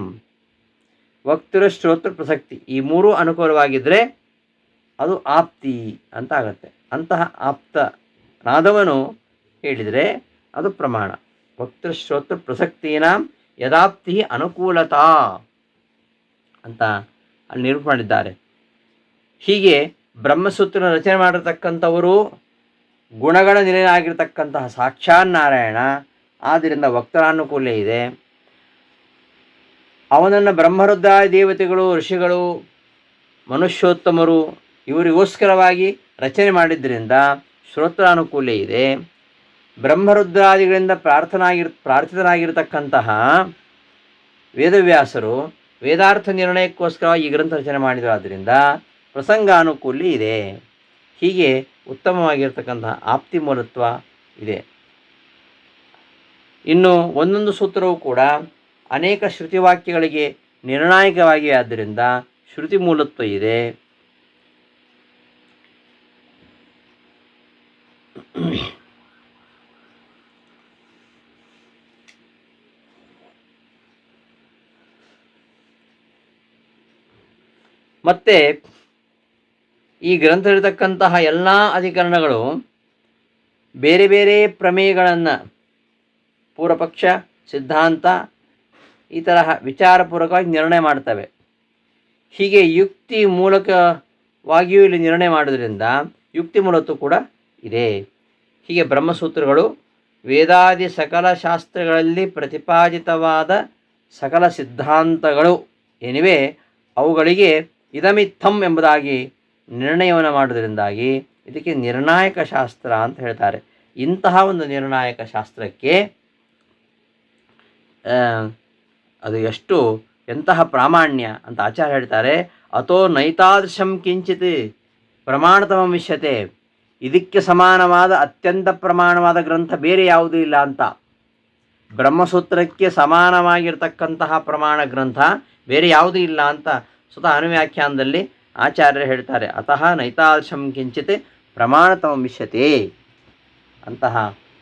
ವಕ್ತೃಶ್ರೋತೃ ಪ್ರಸಕ್ತಿ ಈ ಮೂರೂ ಅನುಕೂಲವಾಗಿದ್ದರೆ ಅದು ಆಪ್ತಿ ಅಂತ ಆಗತ್ತೆ. ಅಂತಹ ಆಪ್ತನಾದವನು ಹೇಳಿದರೆ ಅದು ಪ್ರಮಾಣ. ವಕ್ತೃಶ್ರೋತೃ ಪ್ರಸಕ್ತೀನಾಂ ಯದಾಪ್ತಿ ಅನುಕೂಲತಾ ಅಂತ ಅಲ್ಲಿ ನಿರೂಪಣೆ ಮಾಡಿದ್ದಾರೆ. ಹೀಗೆ ಬ್ರಹ್ಮಸೂತ್ರ ರಚನೆ ಮಾಡಿರ್ತಕ್ಕಂಥವರು ಗುಣಗಳ ನಿಲಯನಾಗಿರ್ತಕ್ಕಂತಹ ಸಾಕ್ಷಾತ್ ನಾರಾಯಣ. ಆದ್ದರಿಂದ ವಕ್ತರಾನುಕೂಲ್ಯ ಇದೆ. ಅವನನ್ನು ಬ್ರಹ್ಮರುದ್ರ ದೇವತೆಗಳು, ಋಷಿಗಳು, ಮನುಷ್ಯೋತ್ತಮರು ಇವರಿಗೋಸ್ಕರವಾಗಿ ರಚನೆ ಮಾಡಿದ್ದರಿಂದ ಶ್ರೋತ್ರಾನುಕೂಲ್ಯ ಇದೆ. ಬ್ರಹ್ಮರುದ್ರಾದಿಗಳಿಂದ ಪ್ರಾರ್ಥಿತನಾಗಿರ್ತಕ್ಕಂತಹ ವೇದವ್ಯಾಸರು ವೇದಾರ್ಥ ನಿರ್ಣಯಕ್ಕೋಸ್ಕರವಾಗಿ ಈ ಗ್ರಂಥ ರಚನೆ ಮಾಡಿದರು. ಆದ್ದರಿಂದ ಪ್ರಸಂಗಾನುಕೂಲ್ಯ ಇದೆ. ಹೀಗೆ ಉತ್ತಮವಾಗಿರ್ತಕ್ಕಂತಹ ಆಪ್ತಿ ಮೂಲತ್ವ ಇದೆ. ಇನ್ನು ಒಂದೊಂದು ಸೂತ್ರವೂ ಕೂಡ ಅನೇಕ ಶ್ರುತಿವಾಕ್ಯಗಳಿಗೆ ನಿರ್ಣಾಯಕವಾಗಿವೆ. ಆದ್ದರಿಂದ ಶ್ರುತಿ ಮೂಲತ್ವ ಇದೆ. ಮತ್ತು ಈ ಗ್ರಂಥದಲ್ಲಿರತಕ್ಕಂತಹ ಎಲ್ಲ ಅಧಿಕರಣಗಳು ಬೇರೆ ಬೇರೆ ಪ್ರಮೇಯಗಳನ್ನು ಪೂರ್ವಪಕ್ಷ, ಸಿದ್ಧಾಂತ ಈ ತರಹ ವಿಚಾರಪೂರ್ವಕವಾಗಿ ನಿರ್ಣಯ ಮಾಡ್ತವೆ. ಹೀಗೆ ಯುಕ್ತಿ ಮೂಲಕವಾಗಿಯೂ ಇಲ್ಲಿ ನಿರ್ಣಯ ಮಾಡೋದ್ರಿಂದ ಯುಕ್ತಿ ಮೂಲತ್ವ ಕೂಡ ಇದೆ. ಹೀಗೆ ಬ್ರಹ್ಮಸೂತ್ರಗಳು ವೇದಾದಿ ಸಕಲ ಶಾಸ್ತ್ರಗಳಲ್ಲಿ ಪ್ರತಿಪಾದಿತವಾದ ಸಕಲ ಸಿದ್ಧಾಂತಗಳು ಏನಿವೆ ಅವುಗಳಿಗೆ ಇದಮಿತ್ತಂ ಎಂಬುದಾಗಿ ನಿರ್ಣಯವನ್ನು ಮಾಡೋದರಿಂದಾಗಿ ಇದಕ್ಕೆ ನಿರ್ಣಾಯಕ ಶಾಸ್ತ್ರ ಅಂತ ಹೇಳ್ತಾರೆ. ಇಂತಹ ಒಂದು ನಿರ್ಣಾಯಕ ಶಾಸ್ತ್ರಕ್ಕೆ ಅದು ಎಂತಹ ಪ್ರಾಮಾಣ್ಯ ಅಂತ ಆಚಾರ್ಯ ಹೇಳ್ತಾರೆ. ಅಥೋ ನೈತಾದೃಶಂ ಕಿಂಚಿತ್ ಪ್ರಮಾಣತಮಂ ವಿಷ್ಯತೆ. ಇದಕ್ಕೆ ಸಮಾನವಾದ ಅತ್ಯಂತ ಪ್ರಮಾಣವಾದ ಗ್ರಂಥ ಬೇರೆ ಯಾವುದೂ ಇಲ್ಲ ಅಂತ. ಬ್ರಹ್ಮಸೂತ್ರಕ್ಕೆ ಸಮಾನವಾಗಿರ್ತಕ್ಕಂತಹ ಪ್ರಮಾಣ ಗ್ರಂಥ ಬೇರೆ ಯಾವುದೂ ಇಲ್ಲ ಅಂತ ಸ್ವತಃ ಅನುವ್ಯಾಖ್ಯಾನದಲ್ಲಿ ಆಚಾರ್ಯರು ಹೇಳ್ತಾರೆ. ಅತಃ ನೈತಾದೃಶಂ ಕಿಂಚಿತ್ ಪ್ರಮಾಣತಮಂ ವಿಷ್ಯತೆ. ಅಂತಹ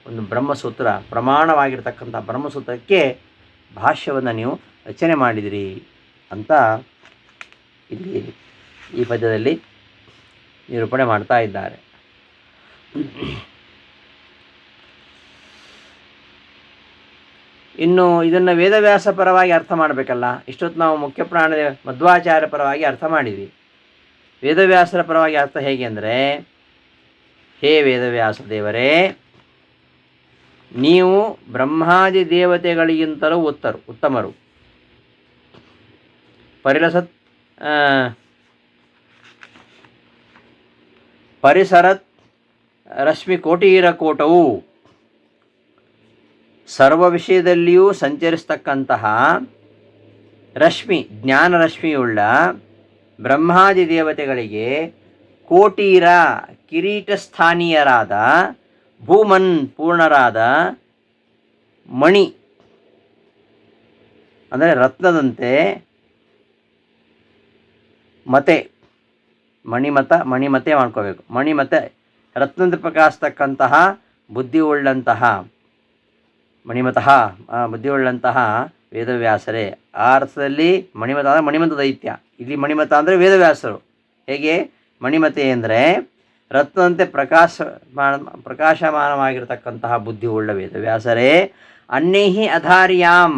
ಒಂದು ಬ್ರಹ್ಮಸೂತ್ರ, ಪ್ರಮಾಣವಾಗಿರ್ತಕ್ಕಂಥ ಬ್ರಹ್ಮಸೂತ್ರಕ್ಕೆ ಭಾಷ್ಯವನ್ನು ನೀವು ರಚನೆ ಮಾಡಿದಿರಿ ಅಂತ ಇಲ್ಲಿ ಈ ಪದ್ಯದಲ್ಲಿ ನಿರೂಪಣೆ ಮಾಡ್ತಾ ಇದ್ದಾರೆ. ಇನ್ನು ಇದನ್ನು ವೇದವ್ಯಾಸ ಪರವಾಗಿ ಅರ್ಥ ಮಾಡಬೇಕಲ್ಲ. ಇಷ್ಟೊತ್ತು ನಾವು ಮುಖ್ಯ ಪ್ರಾಣದ ಮಧ್ವಾಚಾರ್ಯ ಪರವಾಗಿ ಅರ್ಥ ಮಾಡಿದ್ವಿ. ವೇದವ್ಯಾಸರ ಪರವಾಗಿ ಅರ್ಥ ಹೇಗೆ ಅಂದರೆ, ಹೇ ವೇದವ್ಯಾಸ ದೇವರೇ, ನೀವು ಬ್ರಹ್ಮಾದಿ ದೇವತೆಗಳಿಗಿಂತಲೂ ಉತ್ತಮರು. ಪರಿಸರತ್ ರಶ್ಮಿ ಕೋಟೀರಕೋಟವು ಸರ್ವ ವಿಷಯದಲ್ಲಿಯೂ ಸಂಚರಿಸ್ತಕ್ಕಂತಹ ರಶ್ಮಿ, ಜ್ಞಾನರಶ್ಮಿಯುಳ್ಳ ಬ್ರಹ್ಮಾದಿ ದೇವತೆಗಳಿಗೆ ಕೋಟೀರ, ಕಿರೀಟ ಸ್ಥಾನೀಯರಾದ, ಭೂಮನ್ ಪೂರ್ಣರಾದ, ಮಣಿ ಅಂದರೆ ರತ್ನದಂತೆ, ಮತೆ ಮಣಿಮತೆ ಮಾಡ್ಕೋಬೇಕು. ಮಣಿಮತೆ ರತ್ನದ ಪ್ರಕಾಶತಕ್ಕಂತಹ ಬುದ್ಧಿ ಉಳ್ಳಂತಹ ಮಣಿಮತಃ ಬುದ್ಧಿಯುಳ್ಳಂತಹ ವೇದವ್ಯಾಸರೇ. ಆ ಅರ್ಥದಲ್ಲಿ ಮಣಿಮತ ಅಂದರೆ ಮಣಿಮತ ದೈತ್ಯ. ಇಲ್ಲಿ ಮಣಿಮತ ಅಂದರೆ ವೇದವ್ಯಾಸರು. ಹೇಗೆ ಮಣಿಮತೆ ಅಂದರೆ ರತ್ನದಂತೆ ಪ್ರಕಾಶಮಾನವಾಗಿರತಕ್ಕಂತಹ ಬುದ್ಧಿ ಉಳ್ಳ ವೇದವ್ಯಾಸರೇ. ಅನ್ಯೈಹಿ ಅಧಾರ್ಯಾಂ,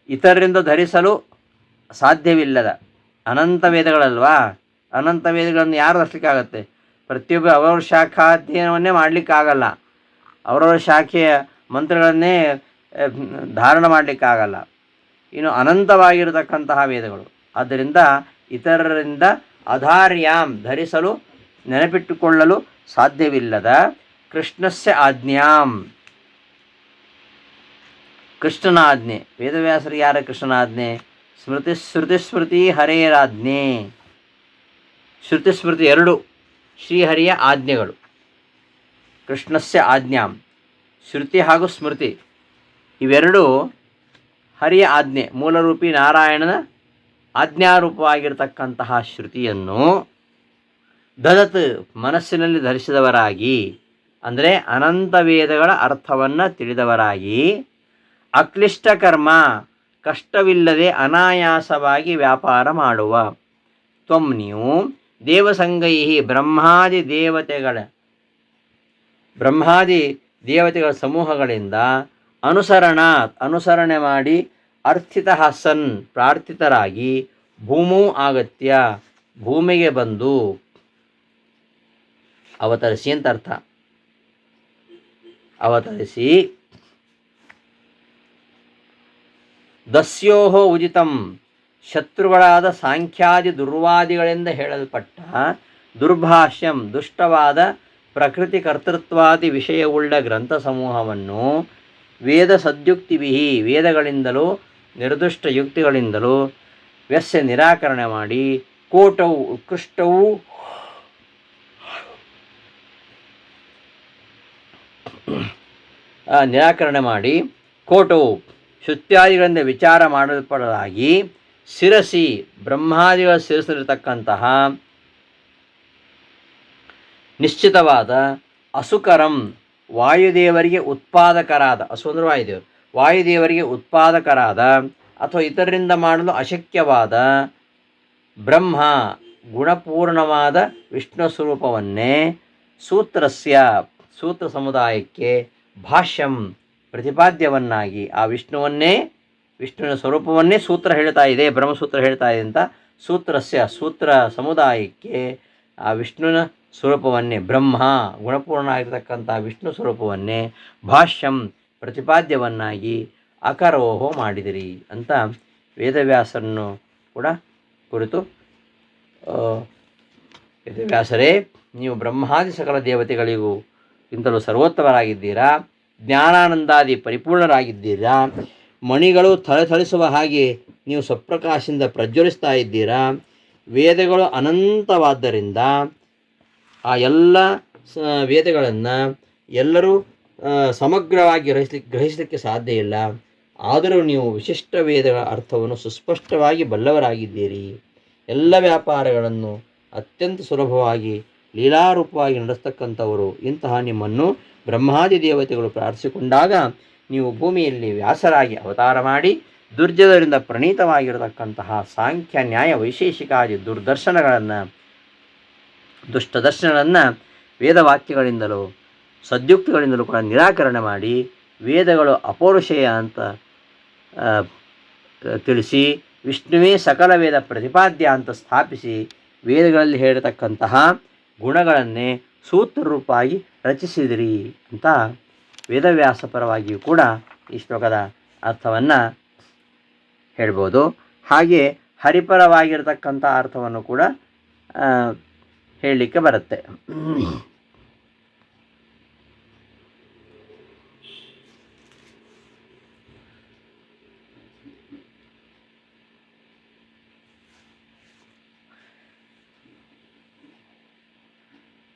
ಇತರರಿಂದ ಧರಿಸಲು ಸಾಧ್ಯವಿಲ್ಲದ ಅನಂತ ವೇದಗಳಲ್ವಾ. ಅನಂತ ವೇದಗಳನ್ನು ಯಾರು ಧರಿಸಲಿಕ್ಕಾಗತ್ತೆ? ಪ್ರತಿಯೊಬ್ಬರು ಅವರವ್ರ ಶಾಖಾಧ್ಯಯನವನ್ನೇ ಮಾಡಲಿಕ್ಕಾಗಲ್ಲ. ಅವರವರ ಶಾಖೆಯ ಮಂತ್ರಗಳನ್ನೇ ಧಾರಣ ಮಾಡಲಿಕ್ಕಾಗಲ್ಲ. ಇನ್ನು ಅನಂತವಾಗಿರತಕ್ಕಂತಹ ವೇದಗಳು. ಆದ್ದರಿಂದ ಇತರರಿಂದ ಅಧಾರ್ಯಾಂ, ಧರಿಸಲು ನೆನಪಿಟ್ಟುಕೊಳ್ಳಲು ಸಾಧ್ಯವಿಲ್ಲದ ಕೃಷ್ಣಸ್ಯ ಆಜ್ಞಾಂ, ಕೃಷ್ಣನ ಆಜ್ಞೆ. ವೇದವ್ಯಾಸರಿಗೆ ಯಾರ ಕೃಷ್ಣನ ಆಜ್ಞೆ? ಶ್ರುತಿ ಹರೇರಾಜ್ಞೆ. ಶ್ರುತಿ ಸ್ಮೃತಿ ಎರಡು ಶ್ರೀಹರಿಯ ಆಜ್ಞೆಗಳು. ಕೃಷ್ಣಸ್ಯ ಆಜ್ಞಾಂ, ಶ್ರುತಿ ಹಾಗೂ ಸ್ಮೃತಿ ಇವೆರಡೂ ಹರಿಯ ಆಜ್ಞೆ, ಮೂಲರೂಪಿ ನಾರಾಯಣನ ಆಜ್ಞಾರೂಪವಾಗಿರತಕ್ಕಂತಹ ಶ್ರುತಿಯನ್ನು ದದತ್ ಮನಸ್ಸಿನಲ್ಲಿ ಧರಿಸಿದವರಾಗಿ, ಅಂದರೆ ಅನಂತ ವೇದಗಳ ಅರ್ಥವನ್ನು ತಿಳಿದವರಾಗಿ, ಅಕ್ಲಿಷ್ಟ ಕರ್ಮ ಕಷ್ಟವಿಲ್ಲದೆ ಅನಾಯಾಸವಾಗಿ ವ್ಯಾಪಾರ ಮಾಡುವ ತ್ವಂ ನೀವು ದೇವಸಂಗೈ ಬ್ರಹ್ಮಾದಿ ದೇವತೆಗಳ ಸಮೂಹಗಳಿಂದ ಅನುಸರಣೆ ಮಾಡಿ ಅರ್ಥಿತ ಸನ್ ಪ್ರಾರ್ಥಿತರಾಗಿ ಭೂಮು ಆಗತ್ಯ ಭೂಮಿಗೆ ಬಂದು ಅವತರಿಸಿ ಅಂತ ಅರ್ಥ. ಅವತರಿಸಿ ದಸ್ಯೋಹೋ ಉಜಿತಂ ಶತ್ರುಗಳಾದ ಸಾಂಖ್ಯಾದಿ ದುರ್ವಾದಿಗಳಿಂದ ಹೇಳಲ್ಪಟ್ಟ ದುರ್ಭಾಷ್ಯಂ ದುಷ್ಟವಾದ ಪ್ರಕೃತಿ ಕರ್ತೃತ್ವಾದಿ ವಿಷಯವುಳ್ಳ ಗ್ರಂಥ ಸಮೂಹವನ್ನು ವೇದ ಸದ್ಯುಕ್ತಿಭಿ ವೇದಗಳಿಂದಲೂ ನಿರ್ದುಷ್ಟ ಯುಕ್ತಿಗಳಿಂದಲೂ ವ್ಯಸ್ಯ ನಿರಾಕರಣೆ ಮಾಡಿ ಕೋಟವು ಉತ್ಕೃಷ್ಟವೂ ನಿರಾಕರಣೆ ಮಾಡಿ ಕೋಟವು ಶ್ರುತ್ಯಾದಿಗಳಿಂದ ವಿಚಾರ ಮಾಡಲ್ಪಡಲಾಗಿ ಶಿರಸಿ ಬ್ರಹ್ಮಾದಿಗಳ ಶಿರಸಿರತಕ್ಕಂತಹ ನಿಶ್ಚಿತವಾದ ಅಸುಕರಂ ವಾಯುದೇವರಿಗೆ ಉತ್ಪಾದಕರಾದ, ಅಸು ಅಂದರೆ ವಾಯುದೇವರು, ವಾಯುದೇವರಿಗೆ ಉತ್ಪಾದಕರಾದ ಅಥವಾ ಇತರರಿಂದ ಮಾಡಲು ಅಶಕ್ಯವಾದ ಬ್ರಹ್ಮ ಗುಣಪೂರ್ಣವಾದ ವಿಷ್ಣು ಸ್ವರೂಪವನ್ನೇ ಸೂತ್ರ ಸಮುದಾಯಕ್ಕೆ ಭಾಷ್ಯಂ ಪ್ರತಿಪಾದ್ಯವನ್ನಾಗಿ ಆ ವಿಷ್ಣುವಿನ ಸ್ವರೂಪವನ್ನೇ ಸೂತ್ರ ಹೇಳ್ತಾ ಇದೆ, ಬ್ರಹ್ಮಸೂತ್ರ ಹೇಳ್ತಾ ಇದೆ ಅಂತ ಸೂತ್ರ ಸಮುದಾಯಕ್ಕೆ ಆ ವಿಷ್ಣುವಿನ ಸ್ವರೂಪವನ್ನೇ ಬ್ರಹ್ಮ ಗುಣಪೂರ್ಣ ಆಗಿರತಕ್ಕಂಥ ವಿಷ್ಣು ಸ್ವರೂಪವನ್ನೇ ಭಾಷ್ಯಂ ಪ್ರತಿಪಾದ್ಯವನ್ನಾಗಿ ಅಕರೋಹೋ ಮಾಡಿದಿರಿ ಅಂತ ವೇದವ್ಯಾಸರನ್ನು ಕೂಡ ಕುರಿತು ವೇದವ್ಯಾಸರೇ ನೀವು ಬ್ರಹ್ಮಾದಿ ಸಕಲ ದೇವತೆಗಳಿಗೂ ಇಂತಲೂ ಸರ್ವೋತ್ತಮರಾಗಿದ್ದೀರಾ, ಜ್ಞಾನಾನಂದಾದಿ ಪರಿಪೂರ್ಣರಾಗಿದ್ದೀರಾ, ಮಣಿಗಳು ಥಳಥಳಿಸುವ ಹಾಗೆ ನೀವು ಸ್ವಪ್ರಕಾಶದಿಂದ ಪ್ರಜ್ವಲಿಸ್ತಾ ಇದ್ದೀರಾ, ವೇದಗಳು ಅನಂತವಾದ್ದರಿಂದ ಆ ಎಲ್ಲ ವೇದಗಳನ್ನು ಎಲ್ಲರೂ ಸಮಗ್ರವಾಗಿ ಗ್ರಹಿಸಲಿಕ್ಕೆ ಸಾಧ್ಯ ಇಲ್ಲ. ಆದರೂ ನೀವು ವಿಶಿಷ್ಟ ವೇದಗಳ ಅರ್ಥವನ್ನು ಸುಸ್ಪಷ್ಟವಾಗಿ ಬಲ್ಲವರಾಗಿದ್ದೀರಿ. ಎಲ್ಲ ವ್ಯಾಪಾರಗಳನ್ನು ಅತ್ಯಂತ ಸುಲಭವಾಗಿ ಲೀಲಾರೂಪವಾಗಿ ನಡೆಸ್ತಕ್ಕಂಥವರು. ಇಂತಹ ನಿಮ್ಮನ್ನು ಬ್ರಹ್ಮಾದಿ ದೇವತೆಗಳು ಪ್ರಾರ್ಥಿಸಿಕೊಂಡಾಗ ನೀವು ಭೂಮಿಯಲ್ಲಿ ವ್ಯಾಸರಾಗಿ ಅವತಾರ ಮಾಡಿ ದುರ್ಜನರಿಂದ ಪ್ರಣೀತವಾಗಿರತಕ್ಕಂತಹ ಸಾಂಖ್ಯ ನ್ಯಾಯ ವೈಶೇಷಿಕಾದಿ ದುಷ್ಟದರ್ಶನಗಳನ್ನು ವೇದವಾಕ್ಯಗಳಿಂದಲೂ ಸದ್ಯುಕ್ತಿಗಳಿಂದಲೂ ಕೂಡ ನಿರಾಕರಣೆ ಮಾಡಿ ವೇದಗಳು ಅಪೌರುಷೇಯ ಅಂತ ತಿಳಿಸಿ ವಿಷ್ಣುವೇ ಸಕಲ ವೇದ ಪ್ರತಿಪಾದ್ಯ ಅಂತ ಸ್ಥಾಪಿಸಿ ವೇದಗಳಲ್ಲಿ ಹೇಳಿರತಕ್ಕಂತಹ ಗುಣಗಳನ್ನೇ ಸೂತ್ರರೂಪವಾಗಿ ರಚಿಸಿದಿರಿ ಅಂತ ವೇದವ್ಯಾಸ ಪರವಾಗಿಯೂ ಕೂಡ ಈ ಶ್ಲೋಕದ ಅರ್ಥವನ್ನು ಹೇಳ್ಬೋದು. ಹಾಗೆ ಹರಿಪರವಾಗಿರತಕ್ಕಂಥ ಅರ್ಥವನ್ನು ಕೂಡ ಹೇಳಲಿಕ್ಕೆ ಬರುತ್ತೆ.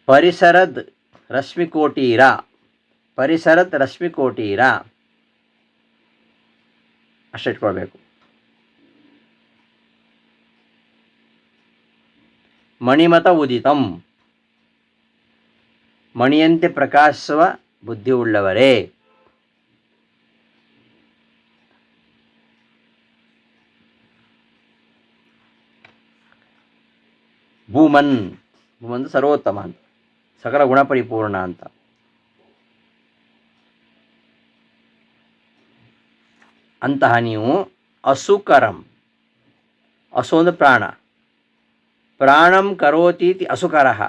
ಪರಿಸರದ್ ರಶ್ಮಿಕೋಟೀರ ಅಷ್ಟಿಟ್ಕೊಳ್ಬೇಕು. ಮಣಿಮತ ಉದಿತಂ ಮಣಿಯಂತೆ ಪ್ರಕಾಶಿಸುವ ಬುದ್ಧಿ ಉಳ್ಳವರೇ. ಭೂಮನ್ ಸರ್ವೋತ್ತಮ ಅಂತ, ಸಕಲ ಗುಣಪರಿಪೂರ್ಣ ಅಂತ. ಅಂತಹ ನೀವು ಅಸುಕರಂ, ಅಸು ಅಂದರೆ ಪ್ರಾಣ, ಪ್ರಾಣಂ ಕರೋತೀತಿ ಅಸುಕರಃ,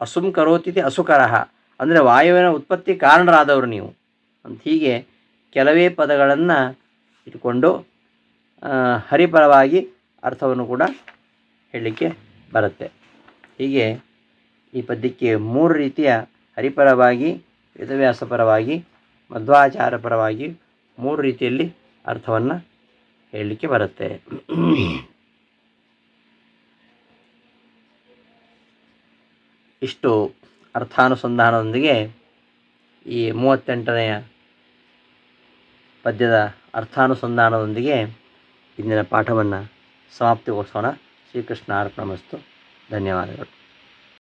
ಅಸುಂ ಕರೋತೀತಿ ಅಸುಕರಃ ಅಂದರೆ ವಾಯುವಿನ ಉತ್ಪತ್ತಿ ಕಾರಣರಾದವರು ನೀವು ಅಂತ. ಹೀಗೆ ಕೆಲವೇ ಪದಗಳನ್ನು ಇಟ್ಕೊಂಡು ಹರಿಪರವಾಗಿ ಅರ್ಥವನ್ನು ಕೂಡ ಹೇಳಲಿಕ್ಕೆ ಬರುತ್ತೆ. ಹೀಗೆ ಈ ಪದ್ಯಕ್ಕೆ 3 ರೀತಿಯ ಹರಿಪರವಾಗಿ, ವೇದವ್ಯಾಸ ಪರವಾಗಿ, ಮಧ್ವಾಚಾರ ಪರವಾಗಿ 3 ರೀತಿಯಲ್ಲಿ ಅರ್ಥವನ್ನು ಹೇಳಲಿಕ್ಕೆ ಬರುತ್ತೆ. ಇಷ್ಟು ಅರ್ಥಾನುಸಂಧಾನದೊಂದಿಗೆ ಈ 38ನೆಯ ಪದ್ಯದ ಅರ್ಥಾನುಸಂಧಾನದೊಂದಿಗೆ ಇಂದಿನ ಪಾಠವನ್ನು ಸಮಾಪ್ತಿಗೊಳಿಸೋಣ. ಶ್ರೀಕೃಷ್ಣ ಅರ್ಪಣಮಸ್ತು. ಧನ್ಯವಾದಗಳು.